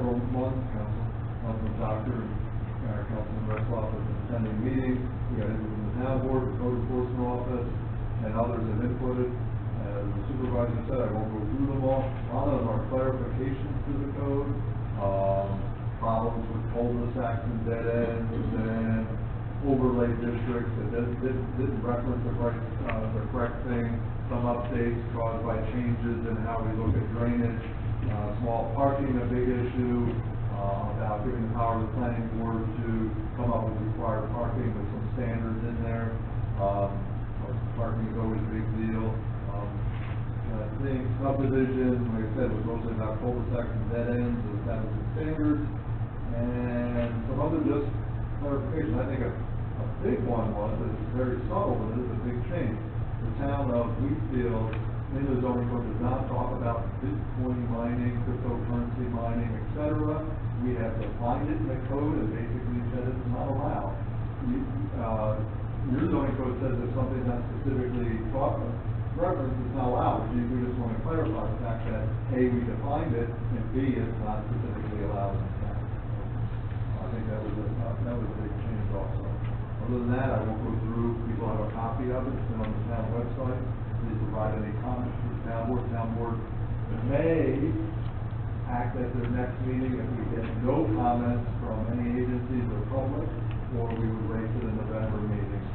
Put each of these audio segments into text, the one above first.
several months. Councilman Doctor and Councilman Retzloff has been attending meetings. We got input from the town board, the code enforcement office, and others have inputted. As the supervisor said, I won't go through them all. A lot of them are clarifications to the code, problems with cul-de-sacs and dead ends and overlay districts that didn't reference the correct thing. Some updates caused by changes in how we look at drainage. Small parking, a big issue, about giving the power to the planning board to come up with required parking with some standards in there. Parking is always a big deal. I think subdivision, like I said, was mostly about cul-de-sacs and dead ends, and establishing standards, and some other just clarifications. I think a big one was, that it's very subtle, but it is a big change. The town of Wheatfield, in the zoning code, does not talk about Bitcoin mining, cryptocurrency mining, etc. We have defined it in the code and basically said it's not allowed. Your zoning code says if something not specifically referenced is not allowed. We just want to clarify the fact that A, we defined it, and B, it's not specifically allowed in the town. I think that was a big change also. Other than that, I won't go through. People have a copy of it. It's been on the town website. Please provide any comments to the town board. Town board may act at their next meeting if we get no comments from any agencies or public, or we would wait to the November meeting.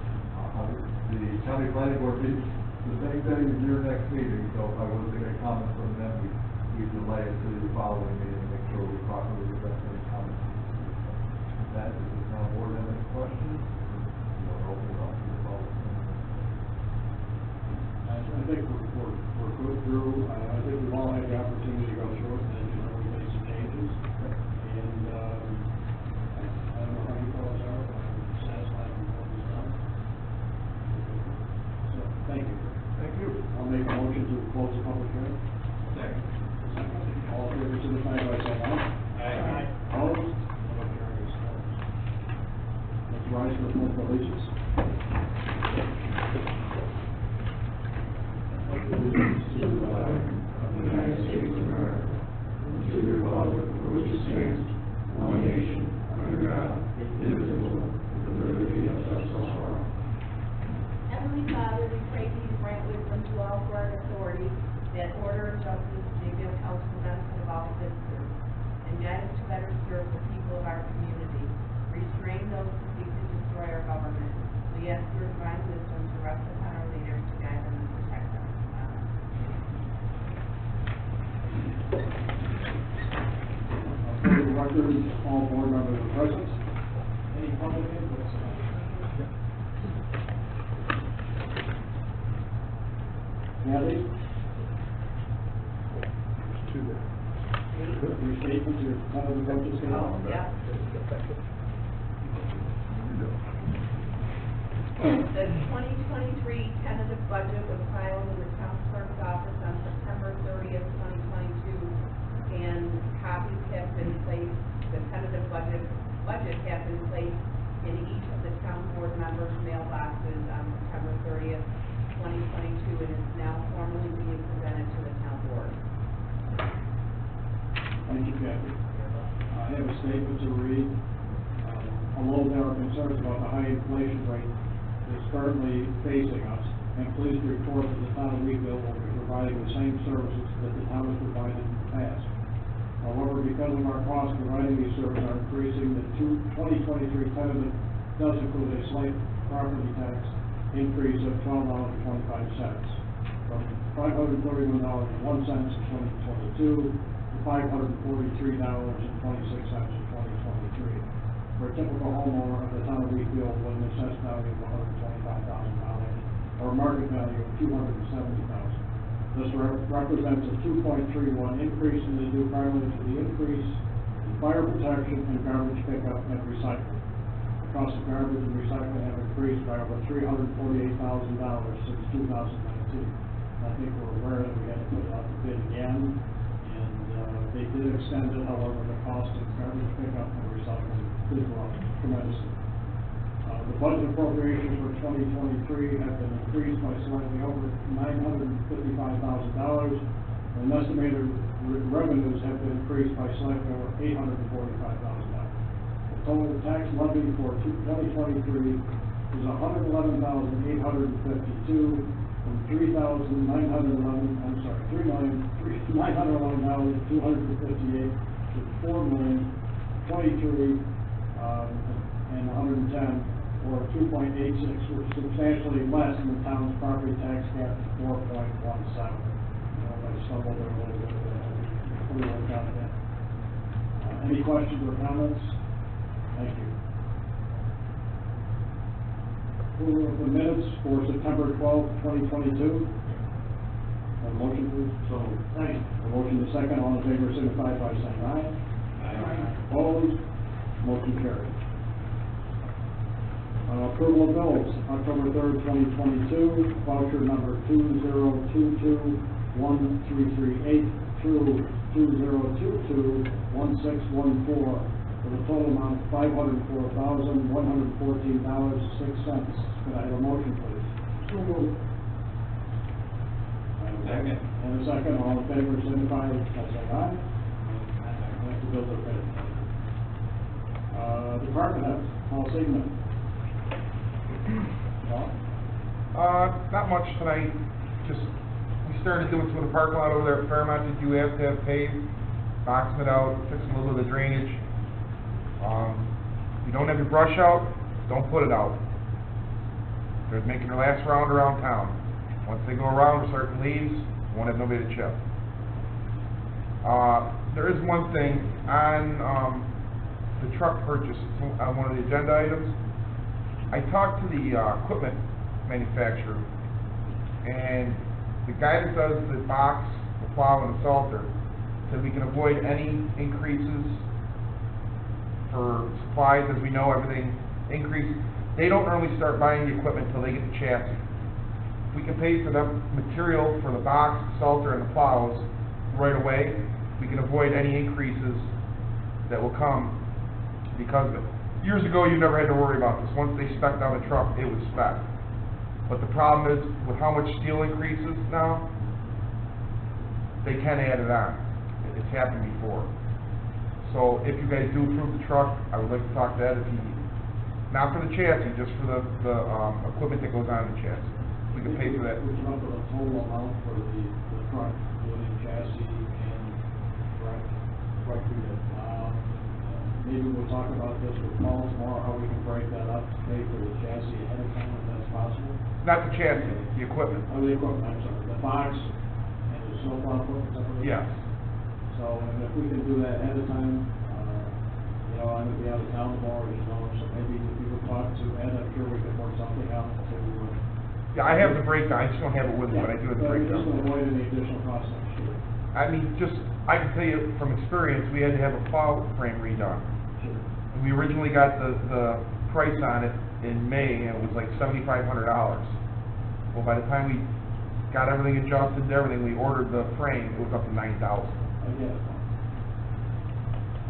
The county planning board meets the same day as your next meeting, so if I was to get comments from them, we delay it to the following meeting, make sure we properly address any comments. That is the town board have any questions? We'll open it up to the public. I think we're good through. I think we've all had the opportunity to go through it, and we made some changes. And I don't know how you fellows are, but I'm satisfied with what was done. So, thank you. Thank you. I'll make a motion to close the public hearing. Second. All in favor, signify by saying aye. Aye. Opposed? Public hearing is closed. Let's rise for the pledge of allegiance. To the flag of the United States of America, and to the republic for which it stands, one nation, under God, indivisible, with liberty and justice for all. Heavenly Father, we pray that you grant wisdom to all who are in authority, that order and justice may be upheld for the benefit of all citizens, and guide us to better serve the people of our community. Restrain those who seek to destroy our government. We ask your divine wisdom to rest upon our leaders to guide them and protect them. For the record, all board members are present. Any public input? Kathy? There's two there. Your statement, your kind of the coaches can help. Yeah. The 2023 tentative budget was filed in the town clerk's office on September 30th, 2022, and copies have been placed, the tentative budget have been placed in each of the town board members' mailboxes on September 30th, 2022, and is now formally being presented to the town board. Thank you, Kathy. I have a statement to read. Although there are concerns about the high inflation rate that's currently facing us, I'm pleased to report that the town of Wheatfield will be providing the same services that the town has provided in the past. However, because of our costs providing these services are increasing, the 2023 tentative does include a slight property tax increase of $12.25 from $531.01 in 2022 to $543.26 in 2023. For a typical homeowner of the town of Wheatfield with an assessed value of $125,000 or a market value of $270,000. This represents a 2.31 increase in the due primarily to the increase in fire protection and garbage pickup and recycling. The cost of garbage and recycling have increased by over $348,000 since 2019. I think we're aware that we had to put it out to bid again, and they did extend it. However, the cost of garbage pickup and recycling did go up tremendously. The budget appropriations for 2023 have been increased by slightly over $955,000, an estimated revenues have been increased by slightly over $845,000. The total tax levy for 2023 is $111,852 from $3,911,258 to $4,023,110, or 2.86, which is substantially less than the town's property tax cap of 4.17. I stumbled there a little bit, fully worked out that. Any questions or comments? Thank you. Approval of the minutes for September 12th, 2022. A motion, please. So, thank you. A motion to second, all in favor, signify by saying aye. Aye. Opposed? Motion carried. Approval of bills, October 3rd, 2022, voucher number 2022-1338 through 2022-1614, with a total amount of $504,114.06. Could I have a motion, please? So moved. Second. And a second, all in favor, signify by saying aye. The bills are paid. Department heads, Paul Sigmund. Not much tonight, just, we started doing some of the parking lot over there at Fairmont that you have to have paved, boxing it out, fixing a little bit of the drainage. If you don't have your brush out, don't put it out. They're making their last round around town. Once they go around with certain leaves, you won't have nobody to chip. There is one thing, on, the truck purchase, on one of the agenda items, I talked to the equipment manufacturer, and the guy that does the box, the plow, and the salter said we can avoid any increases for supplies. As we know, everything increases. They don't normally start buying the equipment until they get the chassis. If we can pay for the material for the box, the salter, and the plows right away, we can avoid any increases that will come because of it. Years ago, you never had to worry about this. Once they spec'd on the truck, it was spec'd. But the problem is, with how much steel increases now, they can add it on. It's happened before. So if you guys do approve the truck, I would like to talk to Ed if he, not for the chassis, just for the equipment that goes on the chassis. We can pay for that. Would you up with a total amount for the truck, including chassis and truck unit? Maybe we'll talk about this with Paul tomorrow, how we can break that up to pay for the chassis ahead of time, if that's possible. Not the chassis, the equipment. Oh, the equipment, I'm sorry, the box and the snowplow equipment, something like that? Yes. So, and if we can do that ahead of time, I'm gonna be out of town tomorrow, so maybe if you would talk to Ed, I'm sure we can work something out to, Yeah, I have the breakdown. I just don't have it with me, but I do have the breakdown. Just to avoid any additional costs next year. I mean, I can tell you from experience, we had to have a plow frame redone. Sure. And we originally got the price on it in May, and it was like $7,500. Well, by the time we got everything adjusted and everything, we ordered the frame, it was up to $9,000. I get it.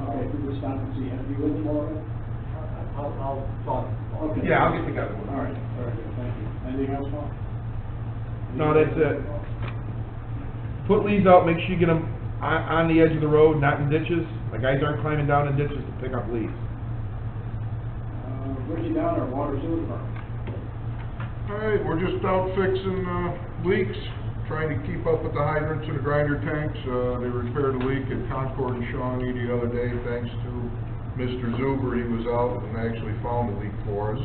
Okay, if we would stop and see, have you in tomorrow? I'll talk. Okay. Yeah, I'll get together with him. All right, very good, thank you. Anything else, Paul? No, that's it. Put leaves out, make sure you get them on the edge of the road, not in ditches. The guys aren't climbing down in ditches to pick up leaves. Ricky Downer, Water Sewer Department. All right, we're just out fixing leaks, trying to keep up with the hydrants and the grinder tanks. They repaired a leak at Concord and Shawnee the other day, thanks to Mr. Zuber. He was out and actually found the leak for us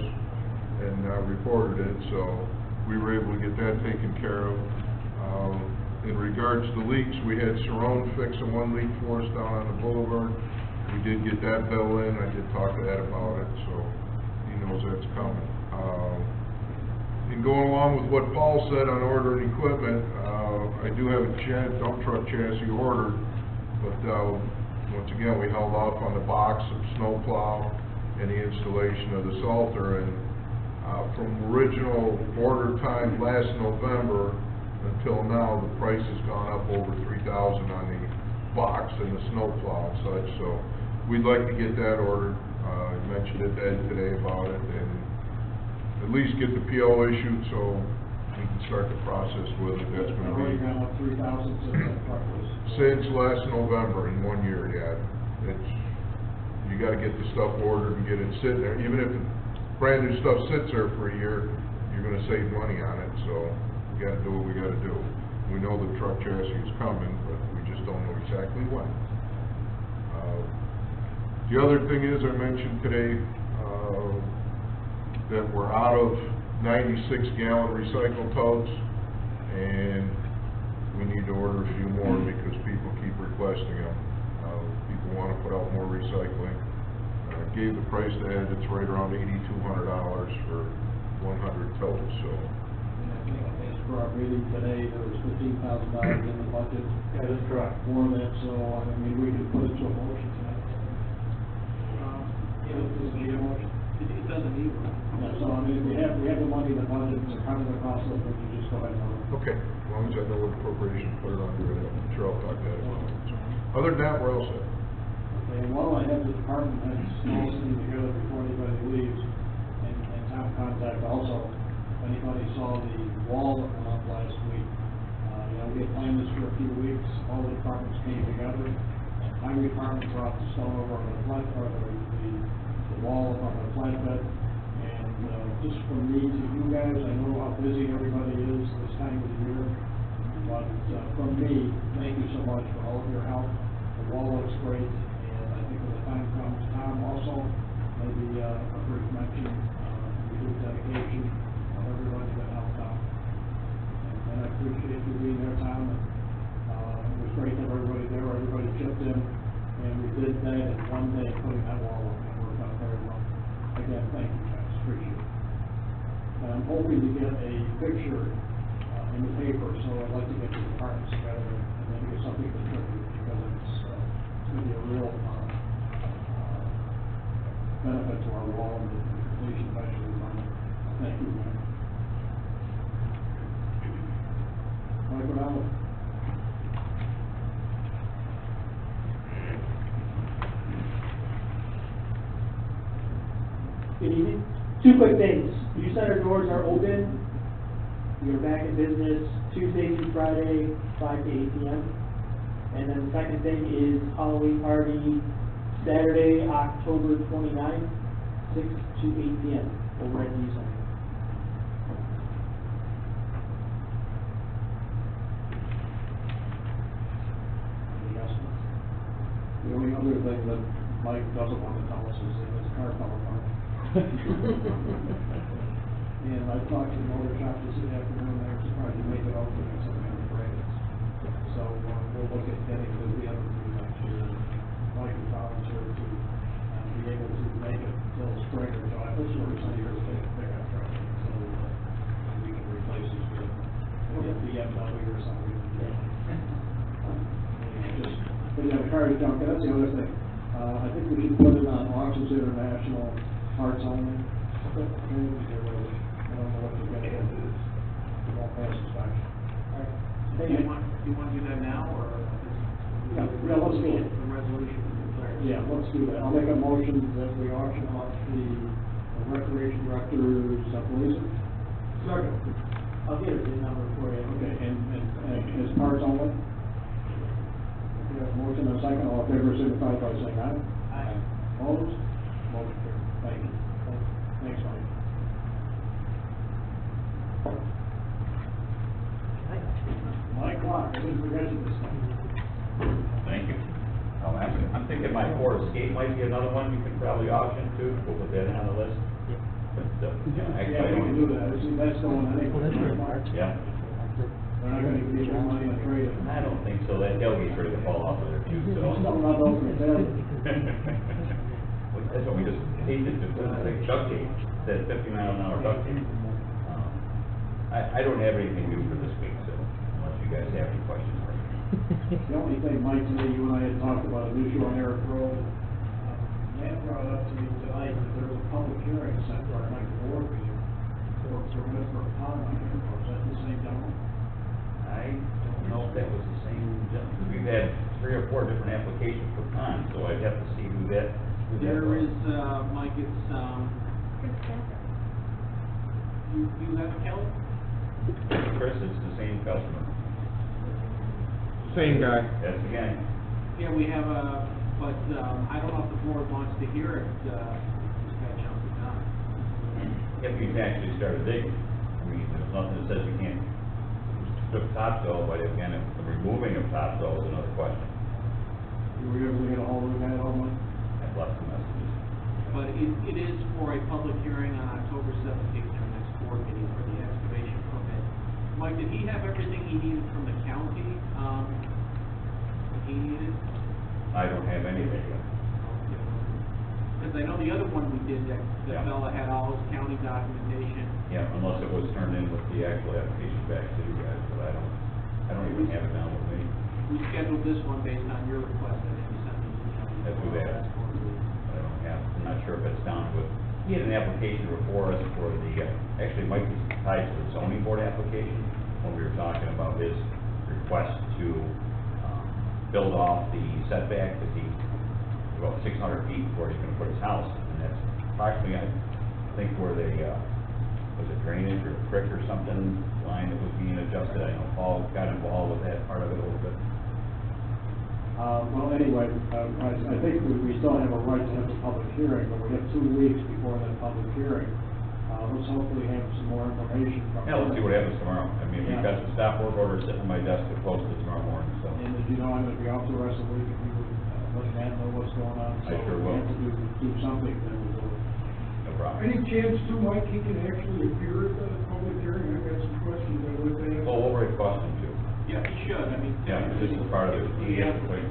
and reported it, so we were able to get that taken care of. In regards to leaks, we had Cerrone fixing one leak for us down on the boulevard. We did get that bill in. I did talk to Ed about it, so he knows that's coming. And going along with what Paul said on ordering equipment, I do have a dump truck chassis ordered, but once again, we held off on the box of snowplow and the installation of the salter, and from original order time last November until now, the price has gone up over $3,000 on the box and the snowplow and such, so we'd like to get that ordered. I mentioned it to Ed today about it, and at least get the PO issued so we can start the process with it. That's gonna Already be, gone up 3,000 since that truck was. since last November, in 1 year, yeah. It's, you gotta get the stuff ordered and get it sitting there. Even if brand new stuff sits there for a year, you're gonna save money on it, so we gotta do what we gotta do. We know the truck chassis is coming, but we just don't know exactly when. The other thing is, I mentioned today, that we're out of 96-gallon recycle totes, and we need to order a few more because people keep requesting them. People want to put out more recycling. Gave the price tag, it's right around $8,200 for 100 totes, so. And I think as for our meeting today, there was $15,000 in the budget. That is correct. For that, so, I mean, we can put it to a motion tonight. Does it need a motion? It doesn't need one. Yeah, so, I mean, we have the money in the budget to cover the cost of it, we can just go ahead and order it. Okay, as long as I know what appropriation to put it under, I'm sure I'll talk to that as well. Other than that, we're all set. Okay, and while I have the department heads all sitting together before anybody leaves, and town contact also, if anybody saw the wall that went up last week, we had planned this for a few weeks, all the departments came together, and highway department brought the stone over on the flat, or the wall on the flatbed, and, just from me to you guys, I know how busy everybody is this time of the year, but, from me, thank you so much for all of your help. The wall looks great, and I think when the time comes, Tom also, maybe, a brief mention, we do dedication of everybody that helped out. And I appreciate you being there, Tom, and, it was great to have everybody there, everybody chipped in, and we did that in one day, putting that wall up, and it worked out very well. Again, thank you guys, appreciate it. And I'm hoping to get a picture, in the paper, so I'd like to get the departments together and then get something to contribute, because it's gonna be a real, benefit to our wall and the completion eventually on it. Thank you, man. Mike, what else? Good evening. Two quick things. Youth Center doors are open. We are back in business Tuesday through Friday, 5 to 8 p.m. And then the second thing is Halloween party, Saturday, October 29th, 6 to 8 p.m. over at the Youth Center. Any estimates? The only other thing that Mike doesn't want to tell us is that his car fell apart. And I talked to the motor shop this afternoon, they were surprised to make it open, and something on the brakes. So, we'll look at getting to the other two next year. Mike and volunteer to, be able to make it till spring or July, this is where we're saying you're taking a pickup truck, so, we can replace this with, maybe a BMW or something. Just, but yeah, the car is junk, that's the other thing. I think we should put it on Auctions International, parts only. I don't know what you're gonna get, it won't pass inspection. Alright. Do you want to do that now, or? Yeah, let's do it. The resolution declares. Yeah, let's do that. I'll make a motion that we auction off the recreation director's blazer. Second. I'll get a VIN number for you. Okay, and as parts only? We have a motion and a second, all in favor, signify by saying aye. Aye. Opposed? Motion carried. Thank you. Thanks, Mike. Mike Clark, I didn't forget you this time. Thank you. I'm thinking my Ford Escape might be another one you could probably auction too, we'll put that on the list. But, actually, Yeah, we can do that. See, that's the one, I think. Yeah, They're not gonna give you money on trade. I don't think so, that tailgate's ready to fall off of there too, so. Something not open, Well, that's what we just painted, just like duct tape, that 50-mile-an-hour duct tape. I don't have anything new for this week, so unless you guys have any questions for me. The only thing, Mike, today, you and I had talked about an issue on Eric Road. Matt brought up to me tonight that there was a public hearing set for our next board meeting for permit for a pond on Eric Road. Is that the same gentleman? I don't know if that was the same gentleman, we've had 3 or 4 different applications for ponds, so I'd have to see who that was. There is, Mike, it's, you have it, Kelly? Chris, it's the same customer. Same guy. That's the guy. Yeah, we have but I don't know if the board wants to hear it, this guy jumped the gun. If you've actually started digging, I mean, there's nothing that says you can't. Took topsoil, but again, the removing of topsoil is another question. You were able to get a hold of the guy at all, Mike? I've left some messages. But it is for a public hearing on October 17th, our next board meeting for the excavation permit. Mike, did he have everything he needed from the county, that he needed? I don't have anything yet. Because I know the other one we did, that Yeah. fella had all his county documentation. Yeah, unless it was turned in with the actual application back to you guys, but I don't even have it down with me. We scheduled this one based on your request, I think you sent me. That's too bad. I don't have, I'm not sure if it's down with, he had an application before us for the, actually it might be tied to the zoning board application, when we were talking about his request to, build off the setback, because he's about 600 feet where he's gonna put his house, and that's approximately, I think where the, was it drainage or creek or something, line that was being adjusted, I know Paul got involved with that part of it a little bit. Well, anyway, I think we still have a right to have a public hearing, but we have 2 weeks before that public hearing. Let's hopefully have some more information from. Yeah, let's see what happens tomorrow. I mean, we've got some stop work orders sitting on my desk to post it tomorrow morning, so. And as you know, I'm gonna be off the rest of the week, if you would, let Matt know what's going on. I sure will. So if we have to do something, then we'll do it. No problem. Any chance too, Mike, he can actually appear at the public hearing? I've got some questions I'd like to ask. Oh, we'll request him to. Yeah, he should, I mean. Yeah, this is part of it. He has to wait.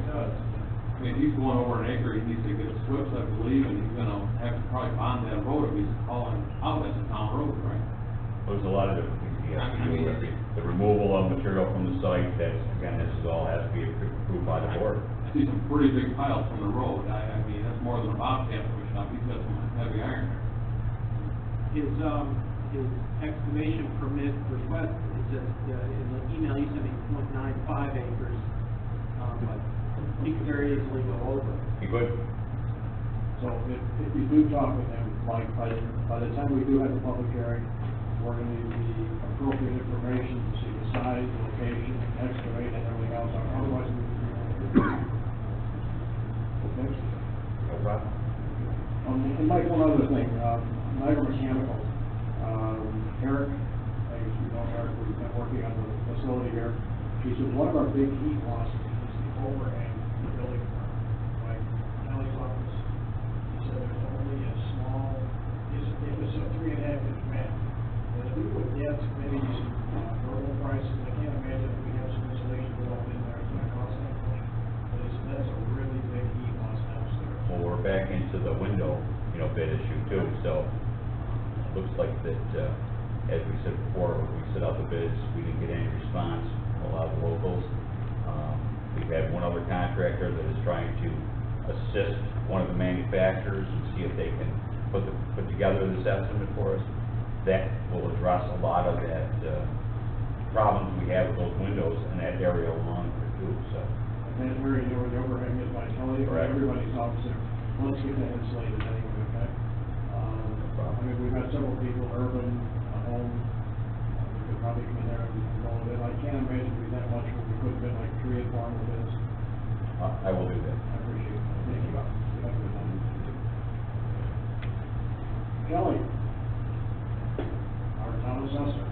I mean, he's going over an acre, he needs to get slips, I believe, and he's gonna have to probably bond that road if he's calling out as a town road, right? There's a lot of different things he has to do with the removal of material from the site, that's, again, this is all has to be approved by the board. I see some pretty big piles from the road, I mean, that's more than a bobcat pushing up, he's got some heavy iron there. His excavation permit request, it says, in the email you sent me, 0.95 acres, but he could very easily go over. You good? So if you do talk with him, Mike, by the time we do have the public hearing, we're gonna need the appropriate information to see the size, the location, excavate, and everything else, otherwise we. Okay? No problem. And Mike, one other thing, Niagara Mechanical, Eric, as you know, Eric, we've been working on the facility here. He said one of our big heat losses is the overhang in the building front, like Kelly's office. He said there's only a small, it was a 3.5-inch mat. And if we would get maybe some verbal prices, I can't imagine if we have some insulation built in there, it's gonna cost that much. But he said that's a really big heat loss downstairs. Well, we're back into the window, bid issue too, so it looks like that, as we said before, when we set out the bids, we didn't get any response from a lot of the locals. We've had one other contractor that is trying to assist one of the manufacturers and see if they can put together this estimate for us. That will address a lot of that, problems we have with those windows in that area along there too, so. And that area where the overhang is by Kelly, Correct. everybody's office there, let's get that insulated anyway, okay? I mean, we've got several people, Urban, Home, we could probably come in there and go with it. I can't imagine we that much, but we could have been like 3 and 4 with this. I will do that. I appreciate it. Thank you. Have a good night. Kelly, our town assessor.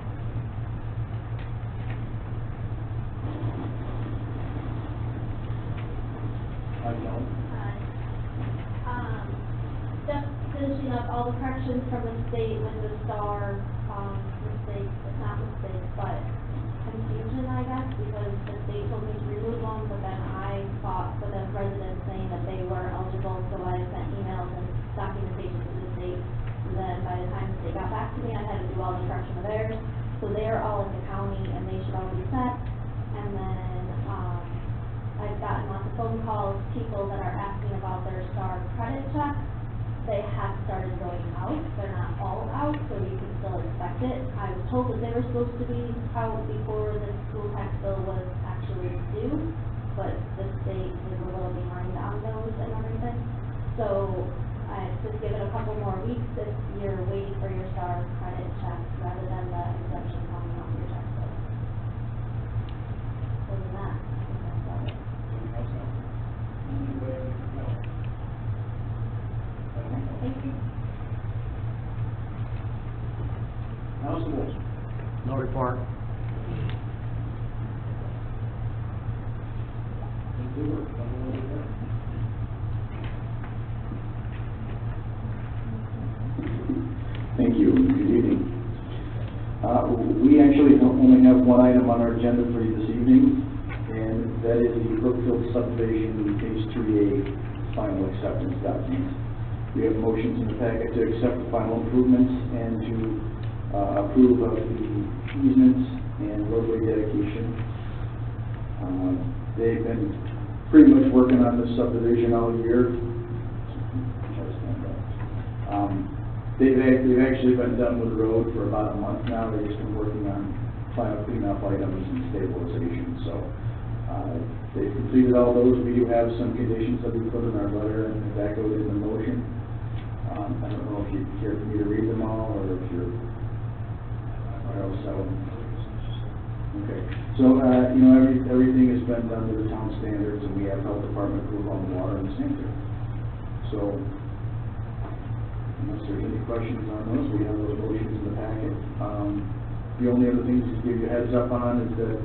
Hi, Kelly. Just finishing up all the corrections from the state with the star, mistakes, not mistakes, but confusion, I guess, because the state told me to remove them, but then I fought for the residents saying that they were eligible, so I sent emails and documentation to the state. And then by the time the state got back to me, I had to do all the correction of theirs, so they're all at the county and they should all be set. And then, I've gotten lots of phone calls, people that are asking about their star credit checks. They have started going out, they're not all out, so you can still expect it. I was told that they were supposed to be out before the school tax bill was actually due, but the state is a little behind on those and everything. So, I just give it a couple more weeks if you're waiting for your star credit checks rather than the exemption coming off your Thank you. Constables? No report. Thank you. Good evening. We actually only have one item on our agenda for you this evening, and that is the Wheatfield subdivision Phase 3A final acceptance document. We have motions in the packet to accept the final improvements and to approve of the easements and roadway dedication. They've been pretty much working on this subdivision all year. They've actually been done with the road for about a month now. They've just been working on final cleanup items and stabilization. So they've completed all those. We do have some conditions that we put in our letter, and that goes in the motion. I don't know if you care for me to read them all, or if you're, or else I would. Okay. So everything has been done to the town standards, and we have health department approval on the water and sanitary. So unless there's any questions on those, we have those motions in the packet. The only other things to give you a heads up on is that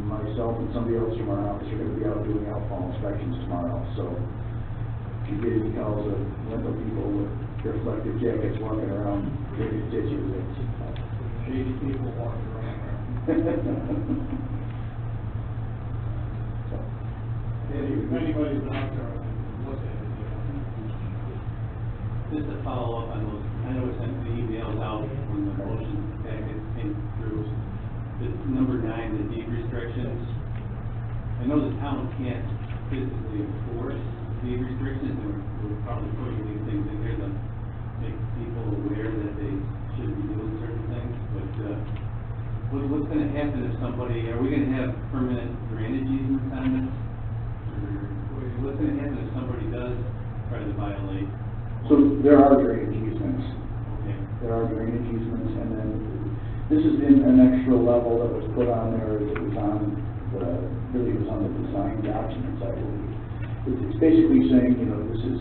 myself and somebody else from our office are going to be out doing outfall inspections tomorrow. So if you get any calls of rental people with reflective jackets walking around digging ditches, it's Shady people walking around there. So, If anybody's out there, look at it. Just to follow up on those, I know we sent the emails out when the motion packet came through. The number 9, the deed restrictions. I know the town can't physically enforce deed restrictions, and we're probably putting these things in here to make people aware that they should be doing certain things, but, what's gonna happen if somebody, are we gonna have permanent drainage easements on this? Or what's gonna happen if somebody does try to violate? so there are drainage easements. Okay. There are drainage easements, and then this is in an extra level that was put on there. It was on the, really was on the design documents, I believe. It's basically saying, this is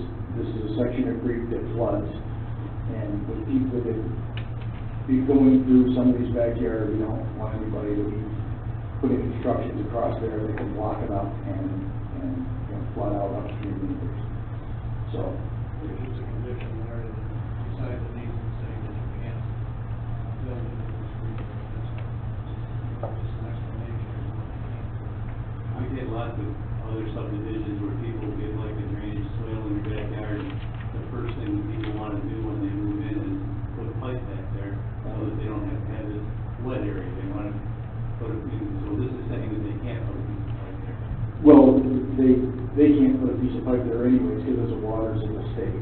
a section of creek that floods, and with people that be going through somebody's backyard, we don't want anybody to be putting obstructions across there that can block it up and flood out up to 3 meters. So, There's just a condition there that beside the needs and saying that you can't build into the street. Just an explanation. We get lots of other subdivisions where people get like a drainage swale in their backyard. The first thing people want to do when they move in is put a pipe back there so that they don't have to have this wet area. They want to put a, so this is saying that they can't put a piece of pipe there. well, they can't put a piece of pipe there anyways because there's waters in the state.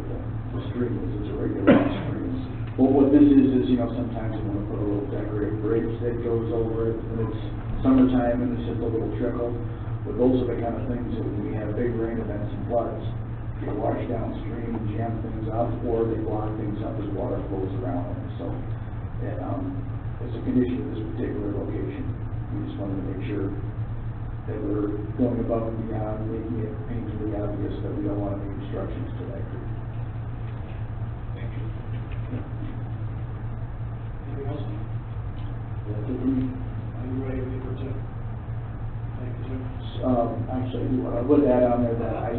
The stream is a regular stream. Well, what this is sometimes you want to put a little decorative bridge that goes over it, and it's summertime and it's just a little trickle. But those are the kind of things that when we have big rain events and floods, they wash downstream and jam things up, or they block things up as water flows around them. So, it's a condition of this particular location. We just wanted to make sure that we're going above and beyond, making it painfully obvious that we don't want any obstructions to that creek. Thank you. Anything else? That's it for me. Are you ready for Tim? Thank you, Tim. Actually, I would add on there that I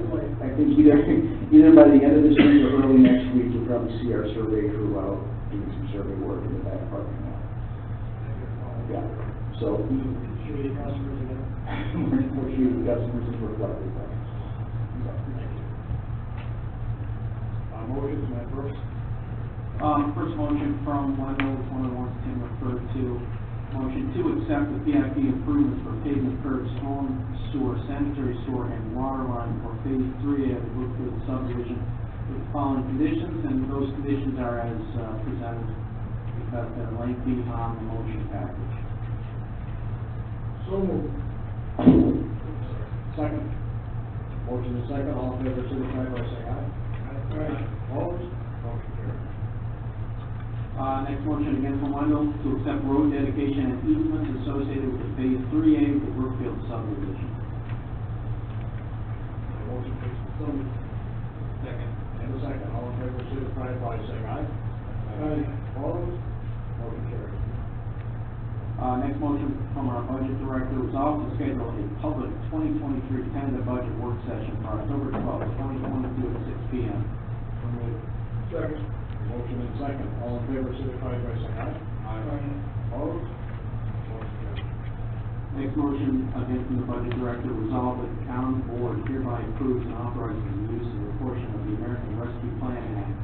think either by the end of this week or early next week, you'll probably see our survey crew out doing some survey work in the back parking lot. Yeah, so, Shady customers again? we're shooting customers and reflective. Motions, my first. First motion from Wendell, is one of the ones Tim referred to. Motion to accept the PIP improvements for pavement, curb, storm sewer, sanitary sewer, and water line for Phase 3A of the Wheatfield subdivision with the following conditions, and those conditions are as presented because they're lengthy on the motion package. So moved. Second. Motion is second, all in favor, signify by saying aye. Aye. Opposed? Motion carried. Next motion again from Wendell to accept road dedication and easements associated with the Phase 3A of the Wheatfield subdivision. Motion please. So moved. Second. And a second, all in favor, signify signify by saying aye. Aye. Opposed? Motion carries. Next motion from our budget director, resolve to schedule a public 2023 tentative budget work session for October 12th, 2022 at 6 p.m. So moved. Second. Motion and second, all in favor, signify by saying aye. Aye. Opposed? Motion carries. Next motion, again from the budget director, resolve that the town board hereby approves and authorizes the use of a portion of the American Rescue Plan Act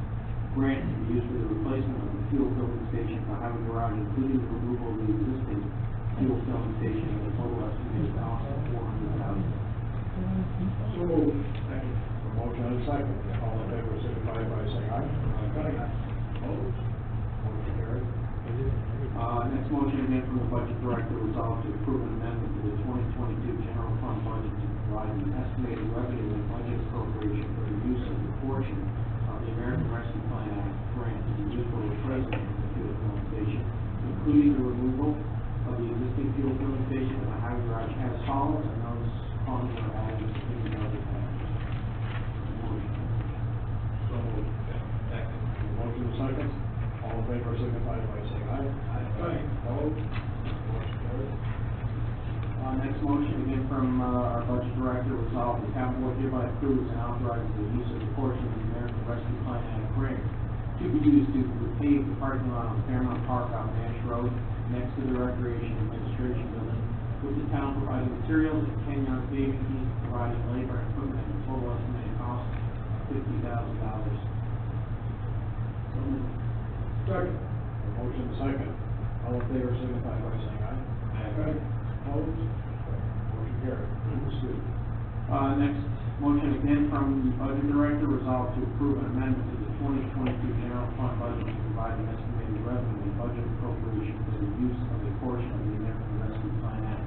grant to be used for the replacement of the fuel filling station for highway garage, including the removal of the existing fuel filling station at a total estimated cost of $400,000. So moved. Second. A motion and second, all in favor, signify by saying aye. Aye. Opposed? Motion carries. Next motion again from the budget director, resolved to approve an amendment to the 2022 general fund budget to provide an estimated revenue and budget appropriation for the use of the portion of the American Rescue Plan Act grant to be used for replacement of the fuel filling station, including the removal of the existing fuel filling station at the highway garage as follows, and those funds are added to the budget. Motion. So moved. Second. Motion and second, all in favor, signify by saying aye. Aye. Opposed? Motion carries. Next motion, again from our budget director, resolved the town board hereby approves and authorizes the use of a portion of the American Rescue Plan Act grant to be used to repave the parking lot on Fairmount Park on Nash Road, next to the Recreation Administration Building, with the town providing materials and Kenyon paving, Inc. providing labor and equipment at a total estimated cost of $50,000. So moved. Second. A motion and second, all in favor, signify by saying aye. Aye. Opposed? Motion carried. Excuse. Next motion again from the budget director, resolved to approve an amendment to the 2022 general fund budget to provide an estimated revenue and budget appropriation for the use of a portion of the American Rescue Plan Act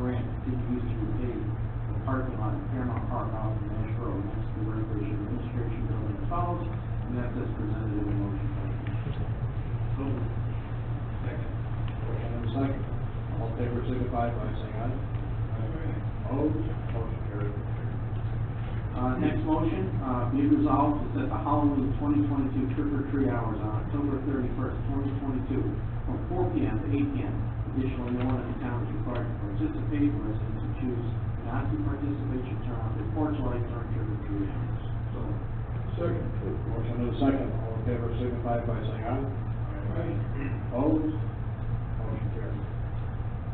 grant to be used to repave the parking lot at Fairmount Park off of Nash Road, next to the Recreation Administration Building as follows, and that's as presented in the motion. So moved. Second. Motion and second, all in favor, signify by saying aye. Opposed? Motion carried. Next motion, be it resolved to set the Halloween 2022 trick or treat hours on October 31st, 2022, from 4 p.m. to 8 p.m. Additionally, no one in the town is required to participate. Residents who choose not to participate should turn off their porch lights during trick or treat hours. So, Second. Motion and second, all in favor, signify by saying aye. Aye. Opposed? Motion carried.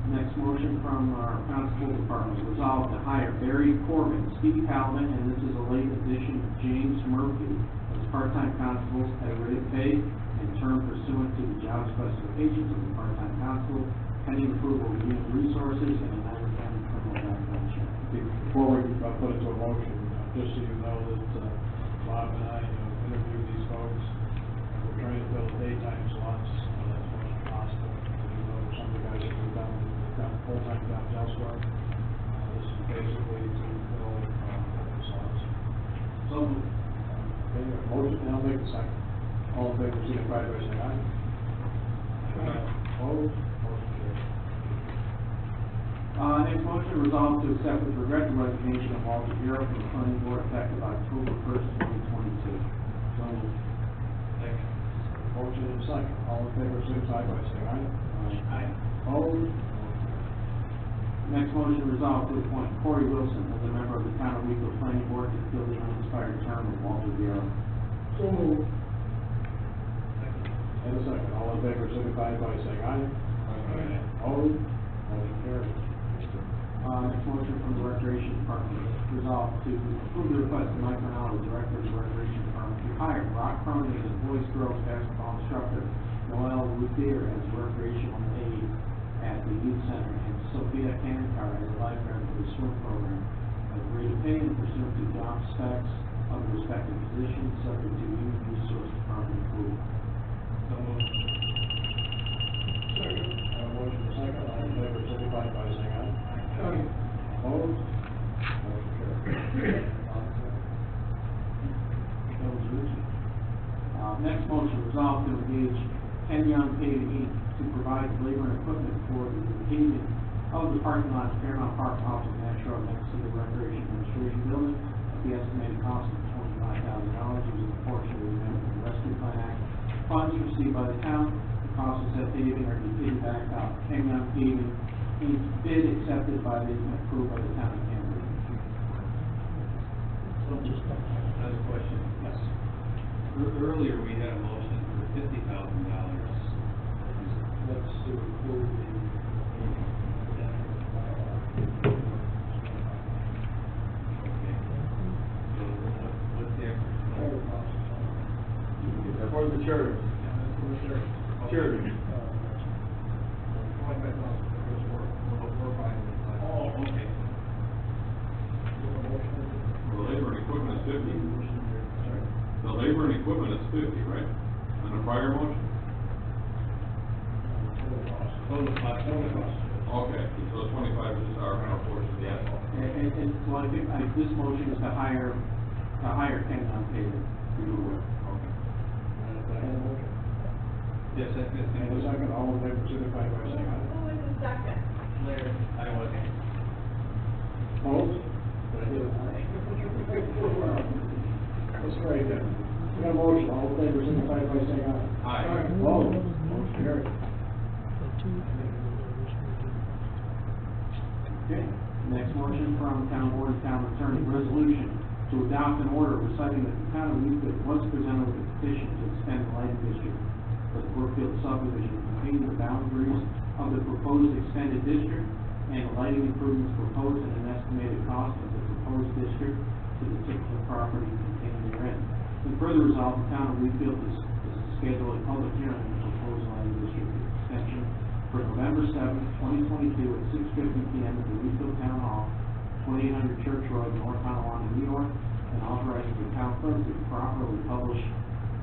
next motion from our constable department, resolved to hire Barry Corbin, Steve Calvin, and this is a late addition of James Murphy as part-time constables at a rate of pay and term pursuant to the job specifications of the part-time constable, pending approval of human resources and a non-county criminal background check. Before we put it to a motion, just so you know that Bob and I interviewed these folks. We're trying to fill daytime slots as much as possible. You know, some of the guys that we've done full-time jobs elsewhere. This is basically to fill open slots. So, Okay, a motion, and I'll make the second. All in favor, signify by saying aye. Opposed? Motion carried. next motion, resolved to accept with regret the resignation of Walter Bureau from the planning board effective October 1st, 2022. So moved. Second. Motion and second. All in favor, signify by saying aye. Aye. Opposed? Next motion, resolved to appoint Corey Wilson as a member of the town of Wheatfield planning board to fill the unexpired term of Walter Bureau. So moved. And a second. All in favor, signify by saying aye. Aye. Opposed? Motion carried. Next motion from the recreation department, resolved to approve the request of Mike Ronaldo, director of the recreation department, to hire Brock Cronin as boys girls basketball instructor, Noel Ruthier as recreational aide at the youth center, and Sophia Kankar as a lifeguard for the swim program, at the rate of pay and pursuant to job specs of the respective positions, subject to human resource department approval. So moved. Second. Motion and second. All in favor, signify by saying aye. Aye. Opposed? Motion carried. Next motion, resolved to engage Kenyon Paving Inc. to provide labor and equipment for the paving of the parking lot at Fairmount Park off of Nash Road next to the Recreation Administration Building at the estimated cost of $25,000 using a portion of the American Rescue Plan funds received by the town, the cost of said paving are to be paid back out. Kenyon Paving, Inc. bid accepted by the, approved by the town of Cambridge. Another question. Yes. Earlier, we had a motion for $50,000. That's to include the. Okay. So what's the extra? For the charity. Charity. Oh, okay. The labor and equipment is 50. The labor and equipment is 50, right? On the prior motion? Total cost. Okay, so 25 is our portion of the asphalt. And so I think, this motion is to hire Kenyon Paving. Okay. Yes, that's it. And the second, all in favor, signify by saying aye. Who was the second? Larry, I wasn't. Opposed? Did I hear an aye? That's right then. We got a motion, all in favor, signify by saying aye. Aye. Opposed? Motion carried. Okay, next motion from town board and town attorney, resolution to adopt an order reciting that the town of Wheatfield was presented with a petition to expand the lighting district for the Brookfield subdivision containing the boundaries of the proposed extended district and the lighting improvements proposed and an estimated cost of the proposed district to the typical property contained therein. And further resolved, the town of Wheatfield is to schedule a public hearing on the proposed lighting district extension for November 7th, 2022 at 6:50 p.m. at the Wheatfield Town Hall, 2800 Church Road, North Tonawanda, New York, and authorizing the town clerk to properly publish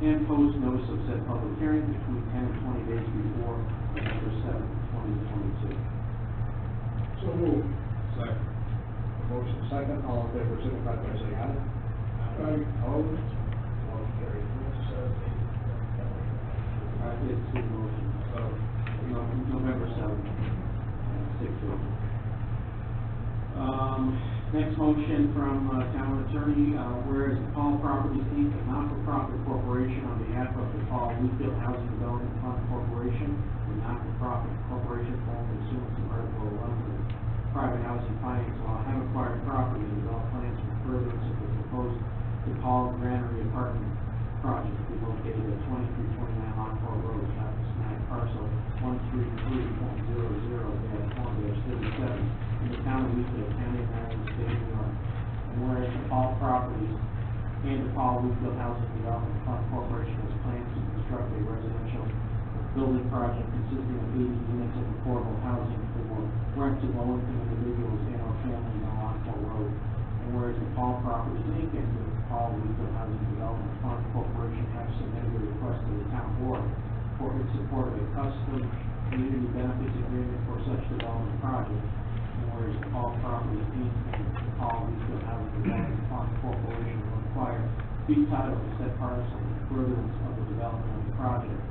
and post notice of said public hearing between 10 and 20 days before November 7th, 2022. So moved. Second. Motion second, all in favor, signify by saying aye. Aye. Opposed? Motion carried. It's the motion, so, November 7th, 6:50. Next motion from, town attorney, whereas the Paul Properties Inc., a not-for-profit corporation on behalf of the Paul Wheatfield Housing Development Fund Corporation, a not-for-profit corporation formed pursuant to Article 11 of the Private Housing Finance Law, have acquired property and developed plans for furtherance of the proposed DePaul Granary Apartment project to be located at 2329 Lockport Road, South Snag Parcel 133.00-1-37 in the town of Wheatfield, County of Maryland, State of New York. And whereas the Paul Properties and the Paul Wheatfield Housing Development Fund Corporation has plans to construct a residential building project consisting of 80 units of affordable housing for rent to low-income individuals and or families on Lockport Road. And whereas the Paul Properties Inc. and the Paul Wheatfield Housing Development Fund Corporation have submitted a request to the town board for its support of a custom community benefits agreement for such development project. And whereas the Paul Properties Inc. and the Paul Wheatfield Housing Development Fund Corporation will acquire fee title to said parcel in furtherance of the development of the project.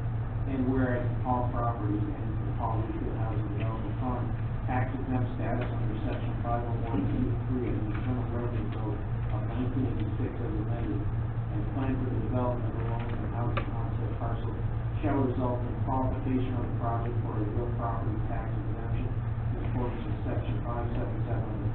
And whereas the Paul Properties and the Paul Wheatfield Housing Development Fund tax exempt status under section 501(b)(3 of the Internal Revenue Code of 1986 as amended, and plan for the development of a low-income housing concept parcel shall result in qualification of the project for a real property tax exemption in accordance with section 577 of the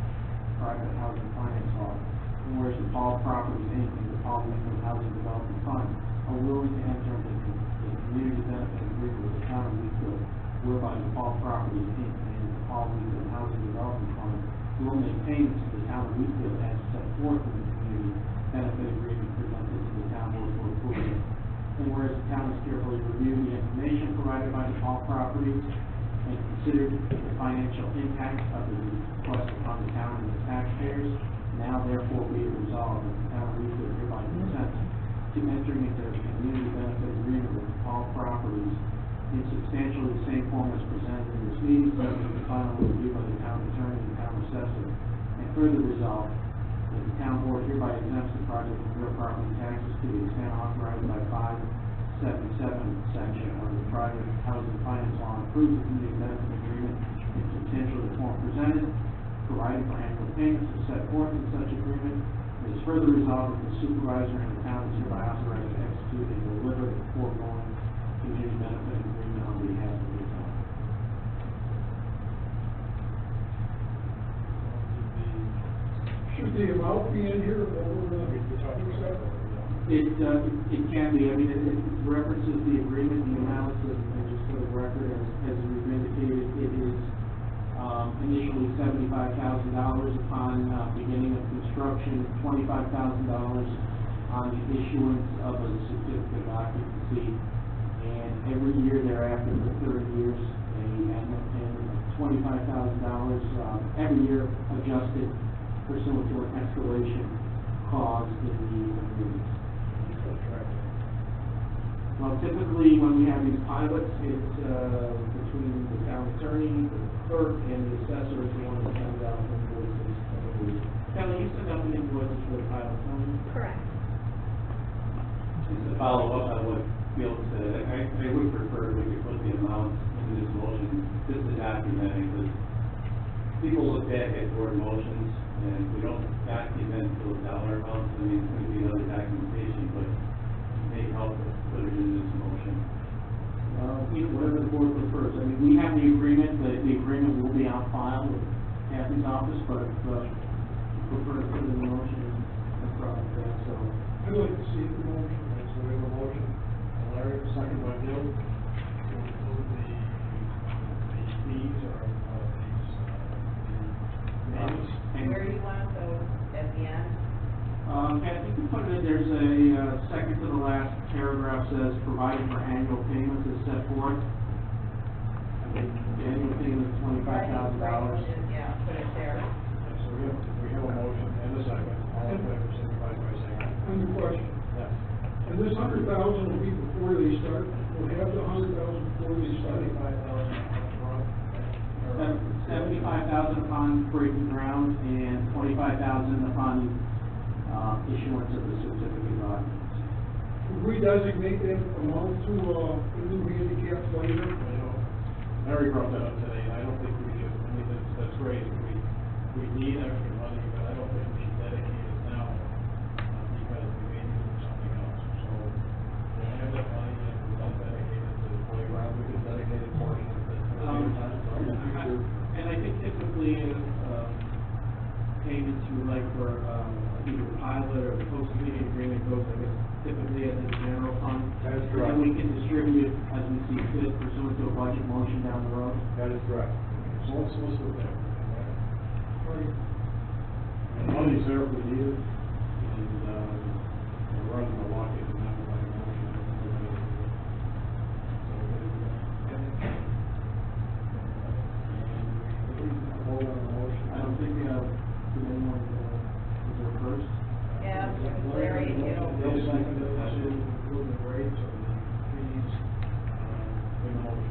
Private Housing Finance Law. And whereas the Paul Properties Inc. and the Paul Wheatfield Housing Development Fund are willing to enter into a community benefit agreement with the town of Wheatfield, whereby the Paul Properties Inc. and the Paul Wheatfield Housing Development Fund will make payments to the town of Wheatfield as set forth in the community benefit agreement presented to the town board for approval. And whereas the town has carefully reviewed the information provided by the Paul Properties and considered the financial impact of the request upon the town and the taxpayers, now therefore be it resolved that the town of Wheatfield hereby consents to entering into a community benefit agreement with the Paul Properties in substantially the same form as presented in this meeting, subject to final review by the town attorney and town assessor. And further resolved that the town board hereby exempts the project from real property taxes to the extent authorized by 577 section of the Private Housing Finance Law, and approves the community benefit agreement in substantially the form presented, providing for annual payments as set forth in such agreement. It is further resolved that the supervisor and the town is hereby authorized to execute and deliver the foregoing amount be in here over the stuff? It can be, I mean, it references the agreement, the amounts, and just for the record, as we've indicated, it is, initially $75,000 upon, beginning of construction, $25,000 on the issuance of a certificate of occupancy, and every year thereafter for 30 years, and $25,000, every year adjusted pursuant to an escalation clause in the agreement. Well, typically, when we have these pilots, it's, between the town attorney, the clerk, and the assessor is the one that sends out invoices. Kelly, you send out the invoices for the pilots, don't you? Correct. Just to follow up on what Bill said, I would prefer we could put the amount into this motion, just to document it, because people look back at board motions, and we don't document those dollar amounts. I mean, it's going to be other documentation, but it may help us put it in this motion. Whatever the board prefers. I mean, we have the agreement, the agreement will be on file with Kathy's office, but if, prefer to put it in the motion, no problem with that, so. I'd like to see the motion, right, so we have a motion, Larry, second by Bill, to include the fees or, these, names. And Where do you want those, at the end? Kathy, you can put it in, there's a, second to the last paragraph says, provided for annual payments is set forth. I mean, the annual payment is $25,000. Yeah, put it there. So we have a motion and a second, all in favor, signify by saying aye. And the question, Yes. and this 100,000 will be before they start, we'll have the 100,000 before they start. 75,000 upon breaking ground and 25,000 upon, issuance of the certificate of occupancy. Would we designate that amount to, the new handicap later? Mary brought that up today, I don't think we should, I mean, that's great, we need extra money, but I don't think we should dedicate it now, because we may do something else, so, we have that money, and we don't dedicate it to the playground, we could dedicate it portion of it. And I think typically, payments we like for, either the pilot or the post-meeting agreement goes, I guess, typically as a general fund. That is And correct. we can distribute as we see fit pursuant to a budget motion down the road. That is correct. So let's do that. And the money's there if we need it, and, we're running a walk in and not like a motion. Hold on the motion. I don't think, did anyone, was there first? Yeah, it was Larry, you know. Bill seconded, that should include the rates or the fees, in the motion.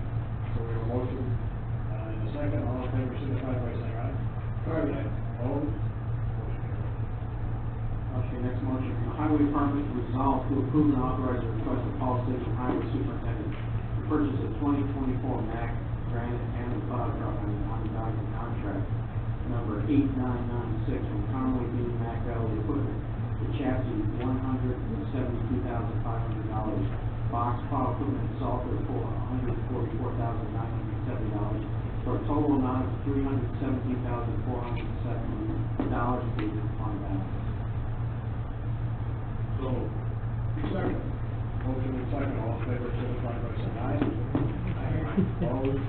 So we have a motion, and a second, all in favor, signify by saying aye. Aye. Opposed? Motion carried. Okay, next motion, the highway department resolved to approve and authorize a request of Paul Station Highway Superintendent to purchase a 2024 Mack Granite and a plow truck on the document contract number 8996 from Conway B. Mack Valley Equipment. The chassis, $172,500. Box plow equipment and software for $144,970, for a total amount of $317,470 paid in fund balance. So, second. Motion and second, all in favor, signify by saying aye. Opposed?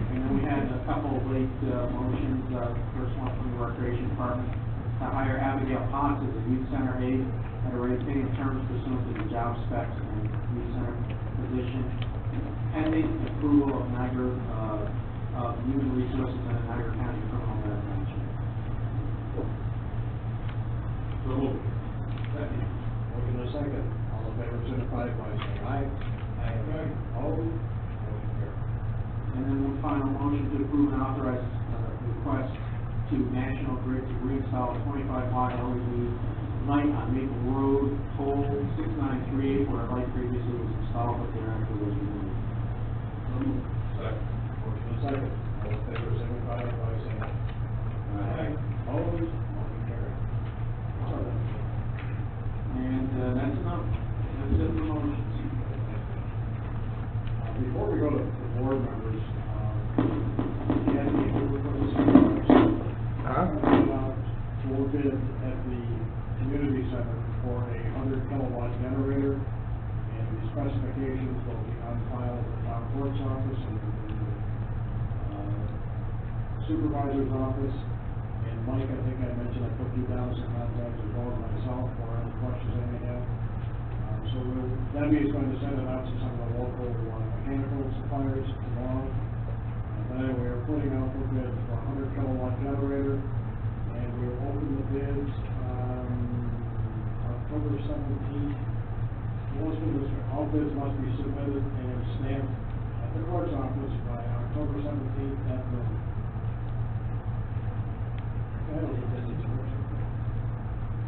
And then we had a couple of late, motions, first one from the Recreation Department, to hire Abigail Potts as a youth center aide at a rate paying terms pursuant to the job specs and youth center position, pending approval of Niagara, of Human Resources and the Niagara County Criminal Justice. So moved. Second. Motion and second, all in favor, signify by saying aye. Aye. Opposed? Motion carried. And then one final motion to approve and authorize, request to National Grid to reinstall a 25-watt LED light on Maple Road, pole 6938, where a light previously was installed, but thereafter was removed. Second. Motion and second, all in favor, signify by saying aye. Opposed? Motion carried. And, that's enough. That's it for motions. Before we go to the board members, you had any for this? Huh? kilowatt generator, and the specifications will be on file at the town clerk's office and the supervisor's office. And Mike, I think I mentioned I put you down as a contact as well as myself for any questions they may have. So Debbie is going to send it out to some of the local mechanical suppliers tomorrow. And then we are putting out for bid for a 100 kilowatt generator, and we will open the bids October 17th. All bids must be submitted and stamped at the clerk's office by October 17th at noon.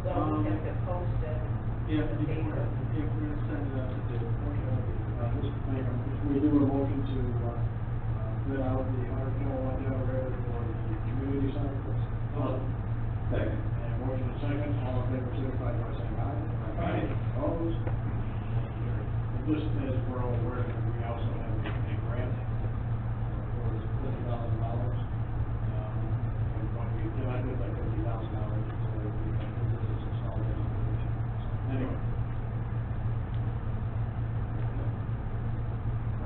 So we have to post it. Yeah, in the paper. if we're gonna send it out to bid. We do a motion to bid out the 100 kilowatt generator for the community center. Second. And motion and second, all in favor, signify by saying aye. Aye. Opposed? And just as we're all aware, that we also have a grant for $50,000. And when we cannot get that $50,000, we can do this installation. Anyway.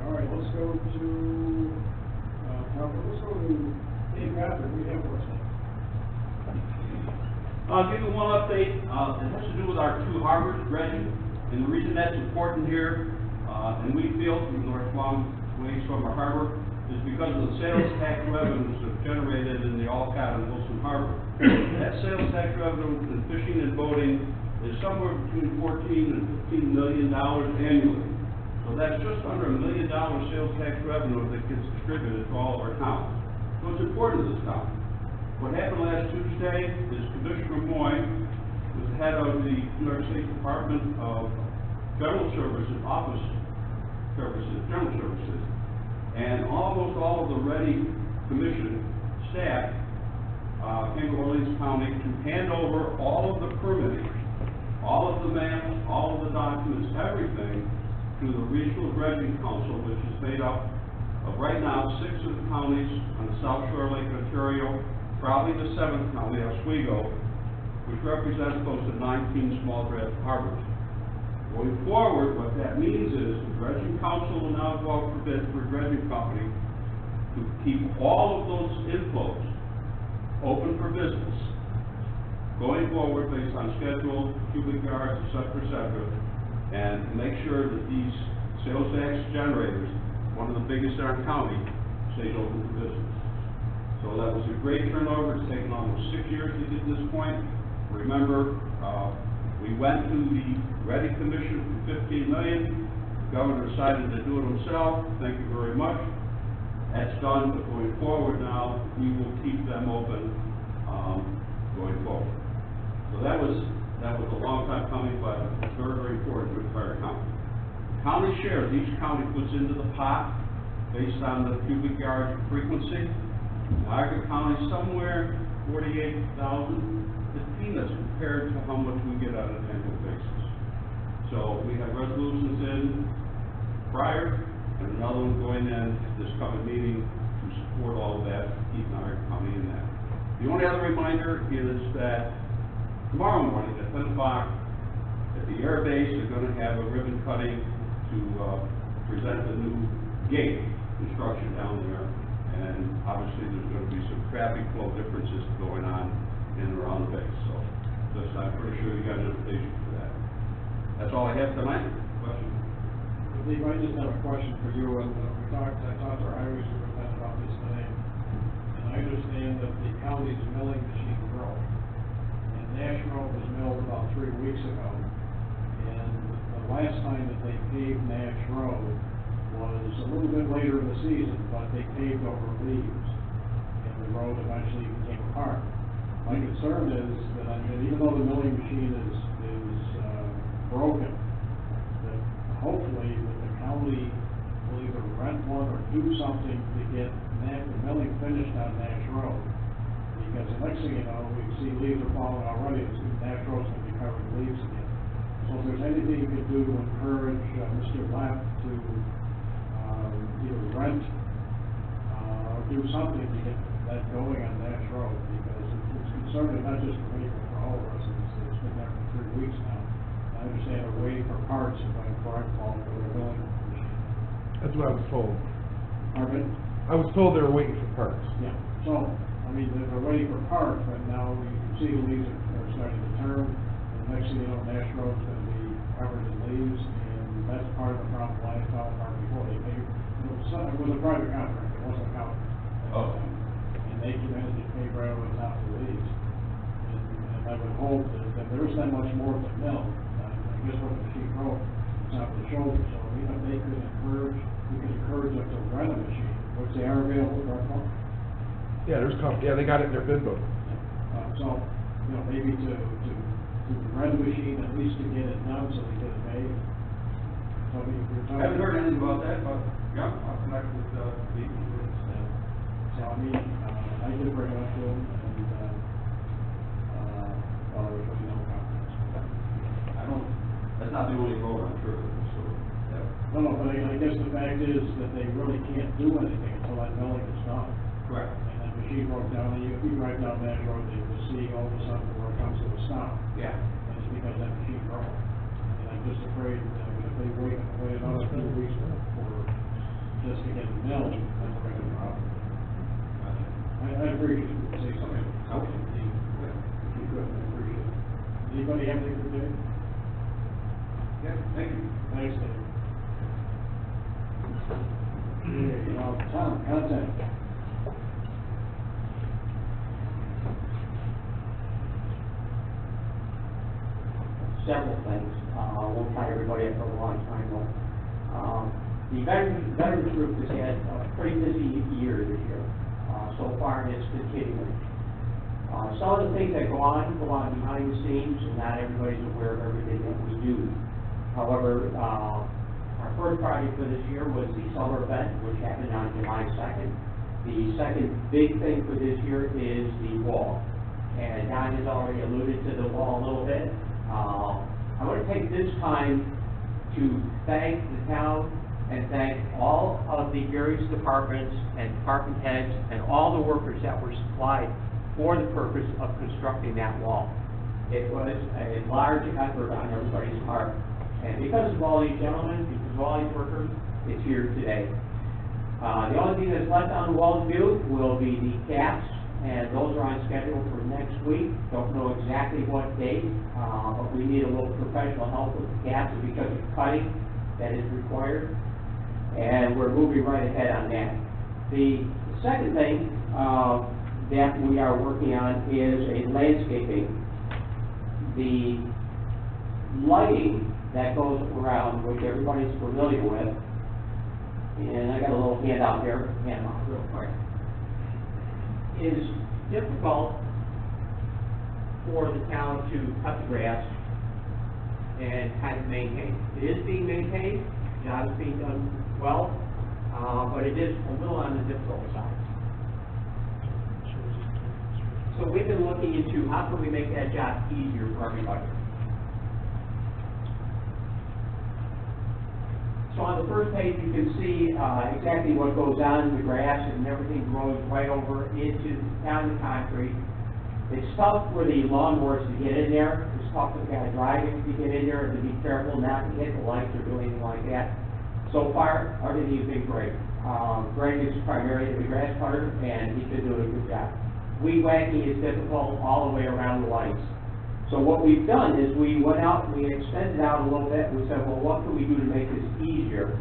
All right, let's go to, Dave Goddard, we have what's next. I'll give you one update. It has to do with our two harbors, dredging, and the reason that's important here, in Wheatfield, in North Long Ways from our harbor, is because of the sales tax revenues that are generated in the Alcott and Wilson Harbor. That sales tax revenue in fishing and boating is somewhere between $14 and $15 million annually. So that's just under $1 million sales tax revenue that gets distributed to all of our towns. So it's important to this town. What happened last Tuesday is Commissioner Moy was the head of the New York State Department of General Services, Office Services, General Services, and almost all of the Ready Commission staff came to Orleans County to hand over all of the permitting, all of the maps, all of the documents, everything to the Regional Dredging Council, which is made up of right now 6 of the counties on the South Shore of Lake Ontario, probably the 7th county, Oswego, which represents close to 19 small dredge harbors. Going forward, what that means is the Dredging Council will now go out for bid for a dredging company to keep all of those inflows open for business, going forward based on schedule, cubic yards, et cetera, and make sure that these sales tax generators, one of the biggest in our county, stays open for business. So that was a great turnover. It's taken almost 6 years to get to this point. Remember, we went to the Ready Commission for $15 million. The governor decided to do it himself. Thank you very much. That's done, but going forward now, we will keep them open going forward. So that was a long time coming, but it's very, very important to our county. County share, each county puts into the pot based on the cubic yard frequency. Niagara County somewhere 48,000. It's peanuts compared to how much we get on an annual basis. So we have resolutions in prior and another one going in this coming meeting to support all of that, keep Niagara County in that. The only other reminder is that tomorrow morning at 10 o'clock at the air base, they're going to have a ribbon cutting to present the new gate construction down there. And obviously there's going to be some traffic flow differences going on in and around the base. So just, I'm pretty sure you got an invitation for that. That's all I have tonight. Question? Dave, I just have a question for you, and I talked to our highway superintendent about this today, and I understand that the county's milling machine broke, and Nash Road was milled about 3 weeks ago, and the last time that they paved Nash Road was a little bit later in the season, but they paved over leaves, and the road eventually became apart. My concern is that, I mean, even though the milling machine is broken, that hopefully that the county will either rent one or do something to get the milling finished on Nash Road. Because the next thing you know, we see leaves are falling already, and Nash Road's going to be covered in leaves again. So if there's anything you could do to encourage Mr. Lapp to either rent or do something to get that going on Nash Road, because it's concerning not just for me, but for all of us. It's been there for 3 weeks now. I understand That's what I was told. Pardon? I was told they were waiting for parts. Yeah, so, I mean, they're waiting for parts, but now you can see the leaves are starting to turn. And next thing you know, Nash Road's gonna be covered in leaves, and that's part of the problem why I fell apart before. It was a private contract, it wasn't a county. Oh. And they managed to pay right over the top of the leaves. And I would hope that there isn't that much more to mill. I guess what the sheet wrote, it's not the shoulder, so we could encourage them to rent a machine, which they are available for our company. Yeah, yeah, they got it in their bid book. So, you know, maybe to rent a machine, at least to get it done, so they get it made. So I mean, if you're talking. Haven't heard anything about that, but, yeah, I'll connect with, Pete. So I mean, I did bring it up to them, and, well, there was no confidence. That's not the only road, I'm sure, so, yeah. No, but I guess the fact is that they really can't do anything until that milling is done. Correct. And that machine broke down, and if you drive down that road, you will see all of a sudden where it comes to a stop. Yeah. And it's because that machine broke. And I'm just afraid that if they wait another few weeks for, just to get it milled, then we're gonna have a problem. I appreciate it, say something. Okay. If you could, I appreciate it. Anybody have anything for Dave? Yeah, thank you. Thanks, Dave. Tom, contact. Several things. Won't tie everybody up for a long time, though. The veterans group has had a pretty busy year this year. So far, and it's continuing. Some of the things that go on behind the scenes, and not everybody's aware of everything that we do. However, our first project for this year was the summer event, which happened on July 2nd. The second big thing for this year is the wall. And Don has already alluded to the wall a little bit. I want to take this time to thank the town and thank all of the various departments and department heads and all the workers that were supplied for the purpose of constructing that wall. It was a large effort on everybody's part. And because of all these gentlemen, because of all these workers, it's here today. The only thing that's left on the wall to do will be the caps, and those are on schedule for next week. Don't know exactly what date, but we need a little professional help with the caps because of cutting that is required. And we're moving right ahead on that. The second thing that we are working on is a landscaping. The lighting that goes around, which everybody's familiar with, and I got a little handout there, hand them out real quick, is difficult for the town to cut the grass and kind of maintain. It is being maintained, the job is being done well, but it is a little on the difficult side. So we've been looking into how can we make that job easier for everybody. So on the first page, you can see exactly what goes on in the grass, and everything grows right over down the concrete. It's tough for the lawnmowers to get in there. It's tough for the guy driving to get in there and to be careful not to hit the lights or do anything like that. So far, everything has been great. Greg is primarily the grass cutter, and he's been doing a good job. Weed whacking is difficult all the way around the lights. So what we've done is we went out and we extended out a little bit. We said, well, what can we do to make this easier?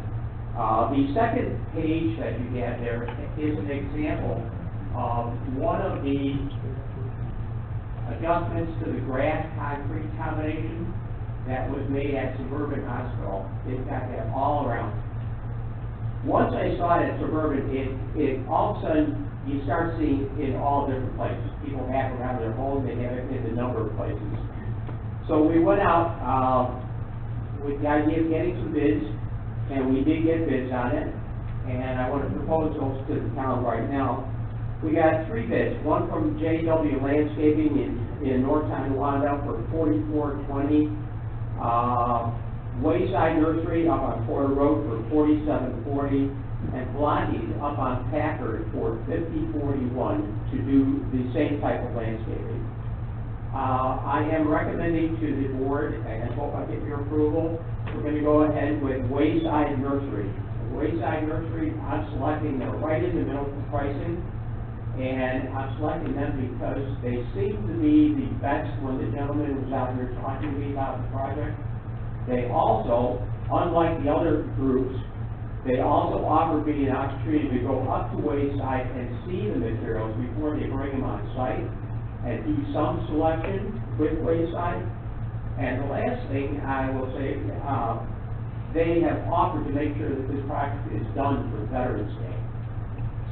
The second page that you have there is an example of one of the adjustments to the grass-concrete combination that was made at Suburban Hospital. They've got that all around. Once I saw it at Suburban, it all of a sudden, you start seeing it in all different places. People have it around their home, they have it in a number of places. So we went out with the idea of getting some bids, and we did get bids on it, and I want to propose those to the town right now. We got 3 bids, one from JW Landscaping in North Tonawanda for $44.20, Wayside Nursery up on Porter Road for $47.40, and Blondie's up on Packard for $50.41 to do the same type of landscaping. I am recommending to the board, and I hope I get your approval, we're going to go ahead with Wayside Nursery. Wayside Nursery, I'm selecting, they're right in the middle for pricing. And I'm selecting them because they seem to be the best when the gentleman was out here talking to me about the project. They also, unlike the other groups, they also offer me an opportunity to go up to Wayside and see the materials before they bring them on site and do some selection with Wayside. And the last thing I will say, they have offered to make sure that this project is done for Veterans Day.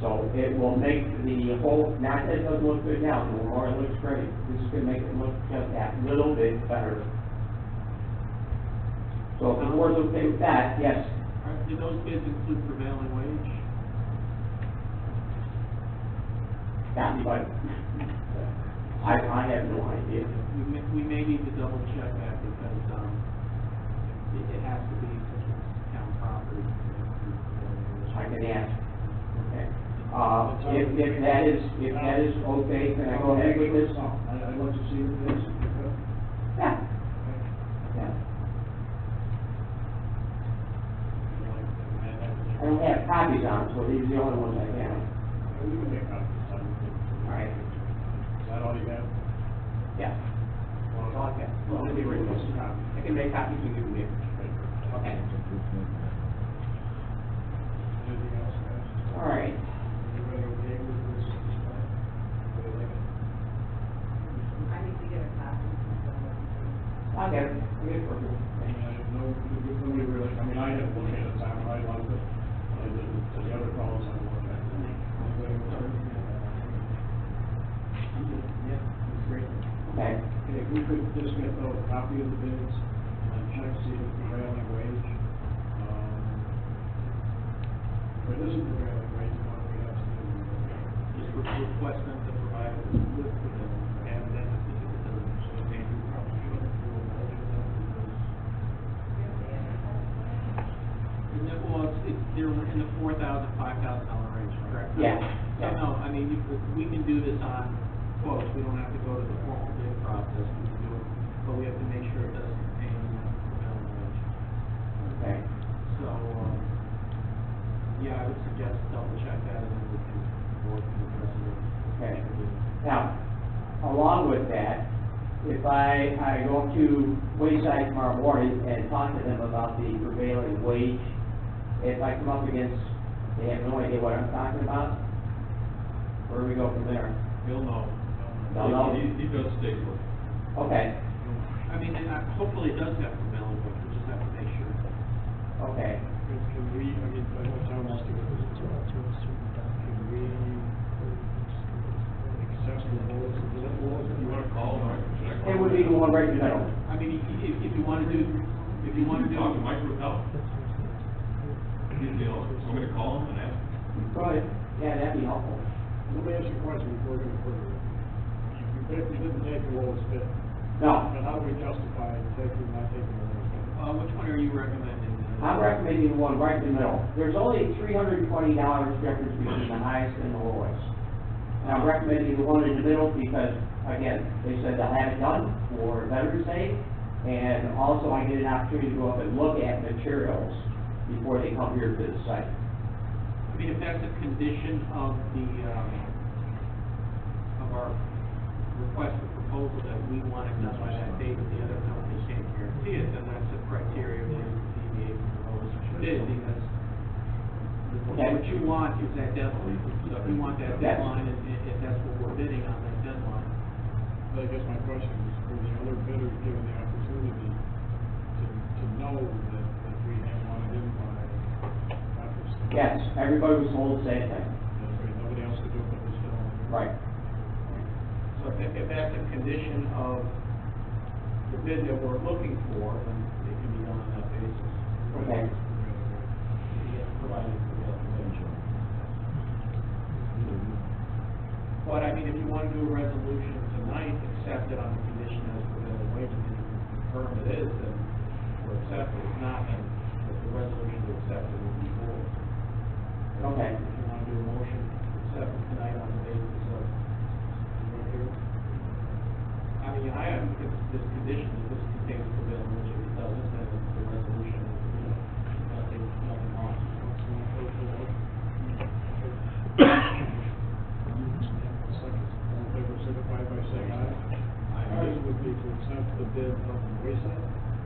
So it will make the whole, not that it doesn't look good now, the memorial looks great. This is gonna make it look just that little bit better. So if the board's okay with that, yes. Do those bids include prevailing wage? Got me, but I have no idea. We may need to double check that because, it has to be town property. I can ask. Okay. If that is okay, can I go ahead with this? I'd like to see the bids. Yeah. Yeah. I don't have copies on them, so these are the only ones I have. We can make copies. All right. Is that all you have? Yeah. Well, Okay. well, let me read this copy. I can make copies and give them here. Okay. Anything else, guys? All right. Everybody okay with this? What do you think? I need to get a copy. I'll get it. I'll get it for you. Nobody really, I mean, I didn't look at it, so I liked it. I didn't, to the other fellows, I looked at it. Anybody else? Yeah, that's great. Okay. Okay, if we could just get a copy of the bids and check, see if it's prevailing wage. If it isn't prevailing wage, what do we have to do? Just request them to provide us with the, and then if it doesn't, so maybe we probably should do a motion then because. Isn't it, well, they're in the $4,000, $5,000 range, correct? Yeah. So no, I mean, we can do this on quotes, we don't have to go to the formal bid process, we can do it, but we have to make sure it doesn't contain prevailing wage. Okay. So, yeah, I would suggest double check that and then we can work through the rest of it. Okay. Now, along with that, if I go up to Wayside tomorrow morning and talk to them about the prevailing wage, if I come up against, they have no idea what I'm talking about, where do we go from there? He'll know. They'll know? He does state work. Okay, I mean, hopefully it does have prevailing wage, we just have to make sure. okay. Can we, I mean, I know Tom wants to go to this as well, can we accept the lowest, is that the lowest? You wanna call him, right? Should I call It would be the one right in the middle. I mean, if you wanna do, Talk to Mike Rappel. You know, want me to call him and ask? Go ahead. Yeah, that'd be helpful. Let me ask you a question before we go further. You didn't take the lowest bid. No. And how do we justify not taking the lowest bid? which one are you recommending? I'm recommending the one right in the middle. There's only $320 difference between the highest and the lowest. And I'm recommending the one in the middle because, again, they said they'll have it done for Veterans Day. And also I get an opportunity to go up and look at materials before they come here to the site. I mean, if that's a condition of the, of our request for proposal that we want it done by that date, the other companies can't guarantee it, then that's a criteria that is deviate from the lowest bid, because what you want is that deadline. So if you want that deadline, and if that's what we're bidding on, that deadline. I guess my question is, for the other bidders given the opportunity to know that we have wanted in by Patrick's? Yes, everybody was told the same thing. That's right, nobody else could do it but this gentleman. Right. So if that's a condition of the bid that we're looking for, then it can be done on that basis. Okay. Provided for the information. But I mean, if you want to do a resolution tonight, accept it on the condition as prevailing wage, and you can confirm it is, then we'll accept it. If not, then the resolution to accept it will be forward. Okay. If you want to do a motion, accept it tonight on the basis of, I mean, I have this condition that this contains prevailing wage. If it doesn't, then the resolution, nothing wrong. What's the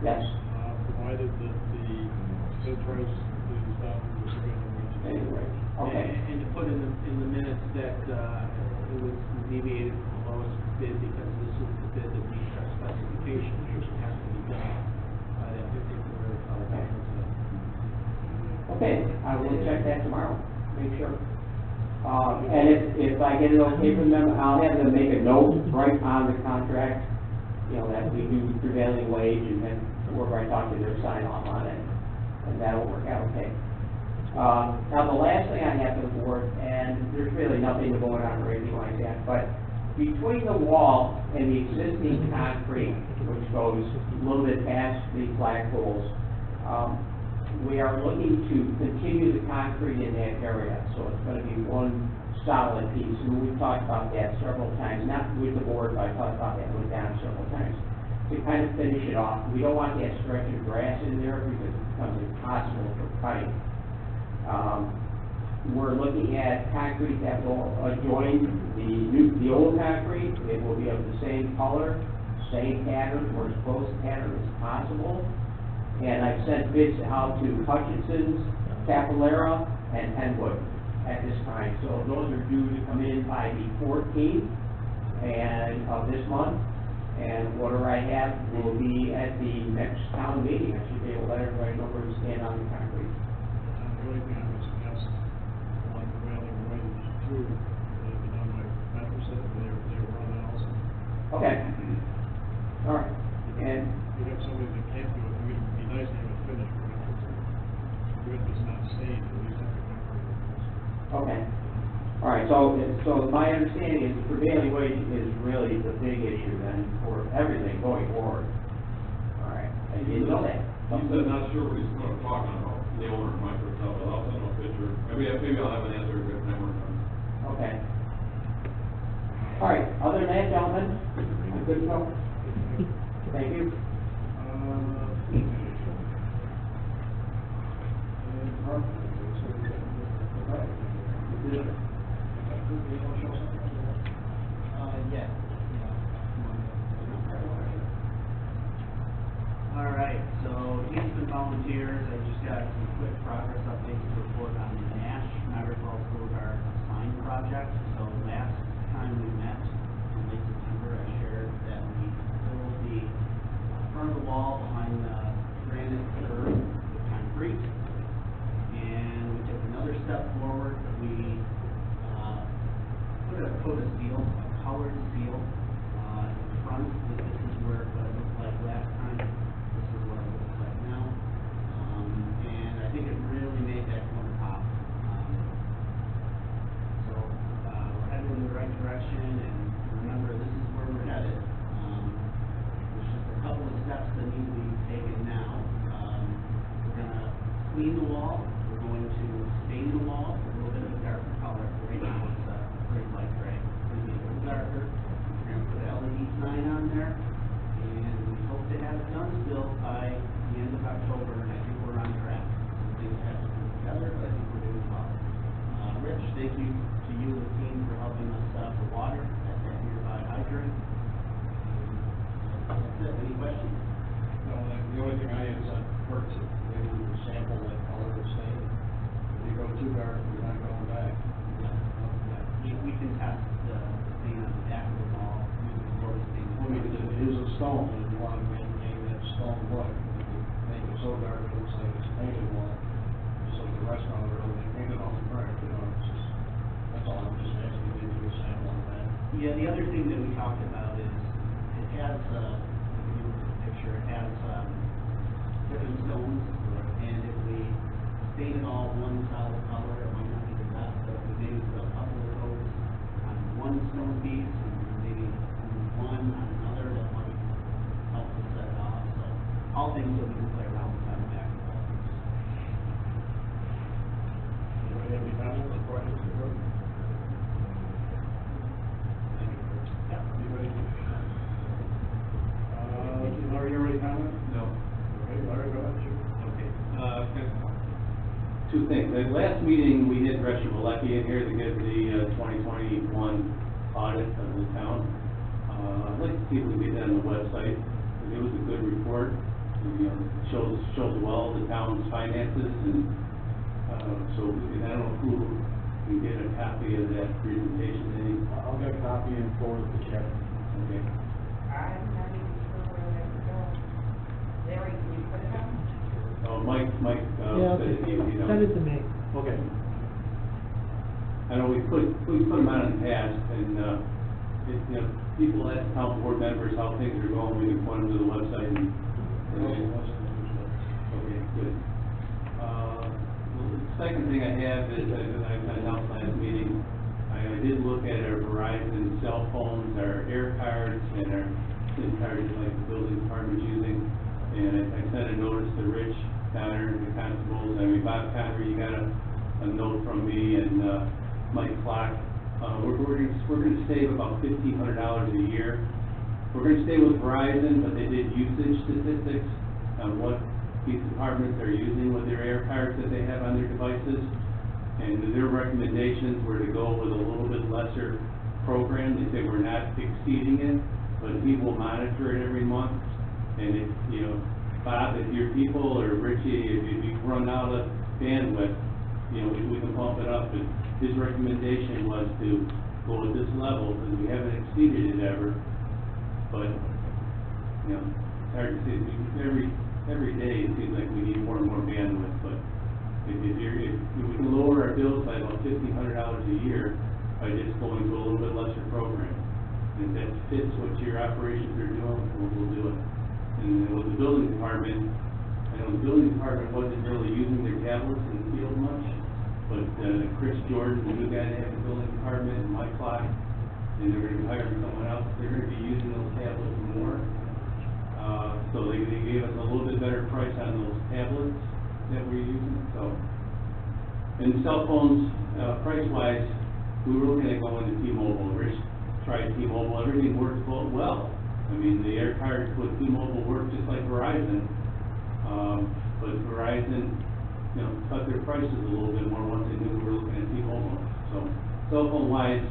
Yes. Provided that the bid price is done with prevailing wages. Anyway, okay. And to put in the minutes that, it was deviated from the lowest bid because this is the bid that meets our specifications, which has to be done by that particular, Okay, I will check that tomorrow, make sure. And if I get it okay from them, I'll have them make a note right on the contract, you know, that we do prevailing wage, and then whoever I talk to, they'll sign off on it, and that'll work out okay. Now, the last thing I have for the board, and there's really nothing going on or anything like that, but between the wall and the existing concrete, which goes a little bit past the flagpoles, we are looking to continue the concrete in that area, so it's gonna be one solid piece, and we've talked about that several times, not with the board, but I talked about that with Don several times, to kind of finish it off. We don't want that stretch of grass in there because it becomes impossible for cutting. We're looking at concrete that will adjoin the old concrete. It will be of the same color, same pattern, or as close a pattern as possible. And I've sent bids out to Hutchinson's, Capilera, and Henwood at this time. So those are due to come in by the 14th of this month. And whatever I have will be at the next town meeting. I should be able to let everybody know where we stand on the concrete. The only thing I would suggest, like prevailing wage too, they've been done by Metro Center, they were on that also. Okay. All right. And We have somebody that can't do it, it would be nice to have it finished, but even if it's not stained, at least have it concrete. okay. All right, so my understanding is the prevailing wage is really the big issue then for everything going forward. All right, I didn't know that. He said not sure what he's talking about, the owner might tell, but I'll send him a picture, maybe I'll have an answer if I work on it. Okay. All right, other than that, gentlemen, I'm good to go. Thank you. Yeah. All right, so Eastman volunteers, I just got some quick progress updates to report on the NASH, Niagara Falls Boulevard sign project. So last time we met in late September, I shared that we filled the front of the wall behind the granite curb with concrete. And we took another step forward. We put a coat of seal, a colored seal, in front. This is where it looked like last time. This is what it looks like now. And I think it really made that corner pop. So we're headed in the right direction, and remember, this is where we're headed. There's just a couple of steps that need to be taken now. We're gonna clean the wall. We're going to stain the wall a little bit of a darker color. Right now it's pretty light gray. It's gonna be a little darker. We're gonna put an LED sign on there, and we hope to have it done still by the end of October, and I think we're on track. Some things have to come together, but I think we're doing well. Rich, thank you to you and the team for helping us set up the water at that nearby hydrant. That's it. Any questions? No, the only thing I had is Kurt to maybe sample that color of stain. If you go too dark, you're not going back. We can test the stain on the back of the wall, using photo stain. Well, because it is a stone, and you want to maintain that stone look, and if you make it so dark, it looks like it's a painted wall. Just like the restaurant, or they painted on the brick, you know, it's just, that's all, I'm just asking you to do a sample on that. Yeah, the other thing that we talked about is, it has, if you look at the picture, it has, different stones, and if we stain it all one solid color, it might not be the best, but if we maybe put a couple of coats on one stone piece, and maybe one on another, that might help to set it off, so, all things that we can play around with on the back of the wall. Anybody have any comments or questions for Kurt? Thank you, Kurt. Yeah. Anybody? Larry, you already comment? No. Okay, Larry, go ahead, shoot. Okay. Two things. The last meeting, we had Gretchen Malecki in here to give the 2021 audit of the town. I'd like to see if we can get that on the website, because it was a good report. you know, shows well the town's finances, and, so, and I don't know who can get a copy of that presentation, any? I'll get a copy and forward it to Kevin. Okay. I'm not even sure where that would go. Larry, can you put it on? Oh, Mike, Yeah, said it, you know. send it to me. Okay. I know we put them on in the past, and, if, you know, people ask town board members how things are going, we can point them to the website and. Okay, good. The second thing I have is, I announced last meeting, I did look at our Verizon cell phones, our air cards, and our SIM cards like the building department's using. And I sent a notice to Rich Donner, the constables, Bob Conner, you got a note from me, and, Mike Clark. We're gonna save about $1,500 a year. We're gonna stay with Verizon, but they did usage statistics on what these departments are using with their air cards that they have on their devices. And their recommendations were to go with a little bit lesser program. They said we're not exceeding it, but we will monitor it every month. And if, you know, Bob, if your people, or Richie, if you run out of bandwidth, you know, we can bump it up. But his recommendation was to go with this level, because we haven't exceeded it ever. But, you know, it's hard to say, every day it seems like we need more and more bandwidth, but if we can lower our bills by about $1,500 a year by just going to a little bit lesser program. And if that fits what your operations are doing, we'll do it. And with the building department, I know the building department wasn't really using their tablets in the field much, but Chris Jordan, the new guy they have in the building department, and Mike Clark, and they're going to be hiring someone else, they're going to be using those tablets more. So they gave us a little bit better price on those tablets that we're using, so. And cell phones, price-wise, we were looking at going to T-Mobile. Rich tried T-Mobile, everything worked well. I mean, the air cards with T-Mobile work just like Verizon. But Verizon, you know, cut their prices a little bit more once they knew we were looking at T-Mobile. So, cell phone-wise,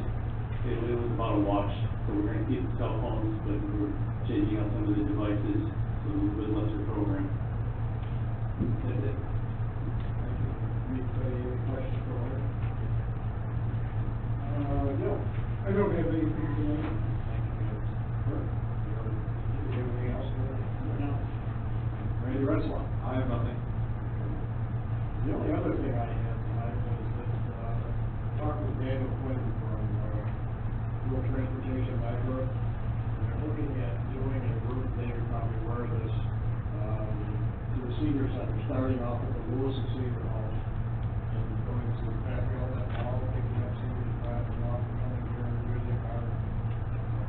it was about a wash. So we're gonna keep the cell phones, but we're changing out some of the devices, so a little bit lesser program. That's it. Any questions for Larry? No, I don't have anything tonight. Sure. Do you have anything else? No. Randy Retzlaff? I have nothing. The only other thing I had tonight was that, talked with Daniel Quinn from, Rural Transportation Network. They're looking at doing a route, David probably aware of this, to the senior center, starting off at the Lewis and Senior Home, and going to Patriot Hall, picking up seniors, driving off, coming here, and using our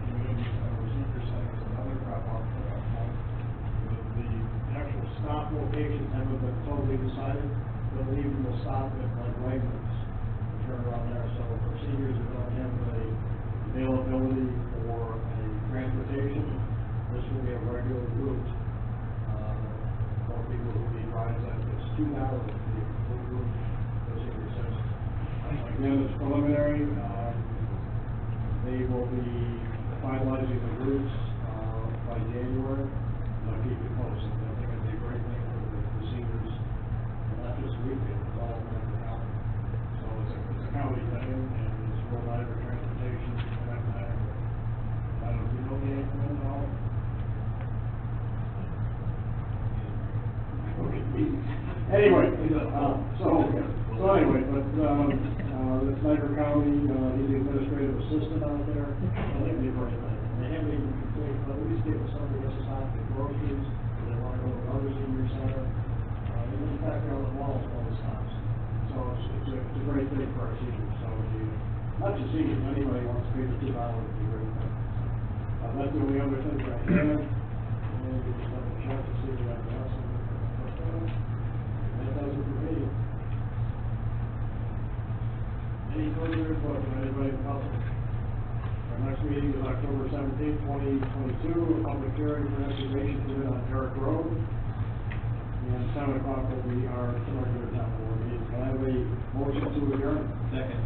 community center, senior center, is another drop-off pickup point. The actual stop locations haven't been totally decided, but even will stop at like Wegmans, and turn around there, so for seniors who don't have the availability for a transportation, this will be a regular route. For people who need rides, it's $2 to be a full route, for senior citizens. Again, it's preliminary, they will be finalizing the routes, by January, and I'll keep you posted. I think it'd be a great thing for the seniors, not just Wheatfield, but all of the county. So it's a county thing, and it's Rhode Island transportation, and that kind of, I don't know, do you know the anything at all? Okay. Anyway, so anyway, but, it's Niagara County, he's the administrative assistant out there, I think they're great thing. They haven't even completed, but at least give us somebody that's stop at groceries, or they want to go to another senior center, and in fact, they're on the walls all the stops. So it's a great thing for our seniors, so not just seniors, anybody wants to pay the $2, it's a great thing. That's the only other thing I have, and we just have a check to see if we have else, and that does it for me. Any further input from anybody in the public? Our next meeting is October 17th, 2022, a public hearing for excavation permit on Eric Road. And 7 o'clock will be our regular town board meeting. Can I have a motion to adjourn? Second.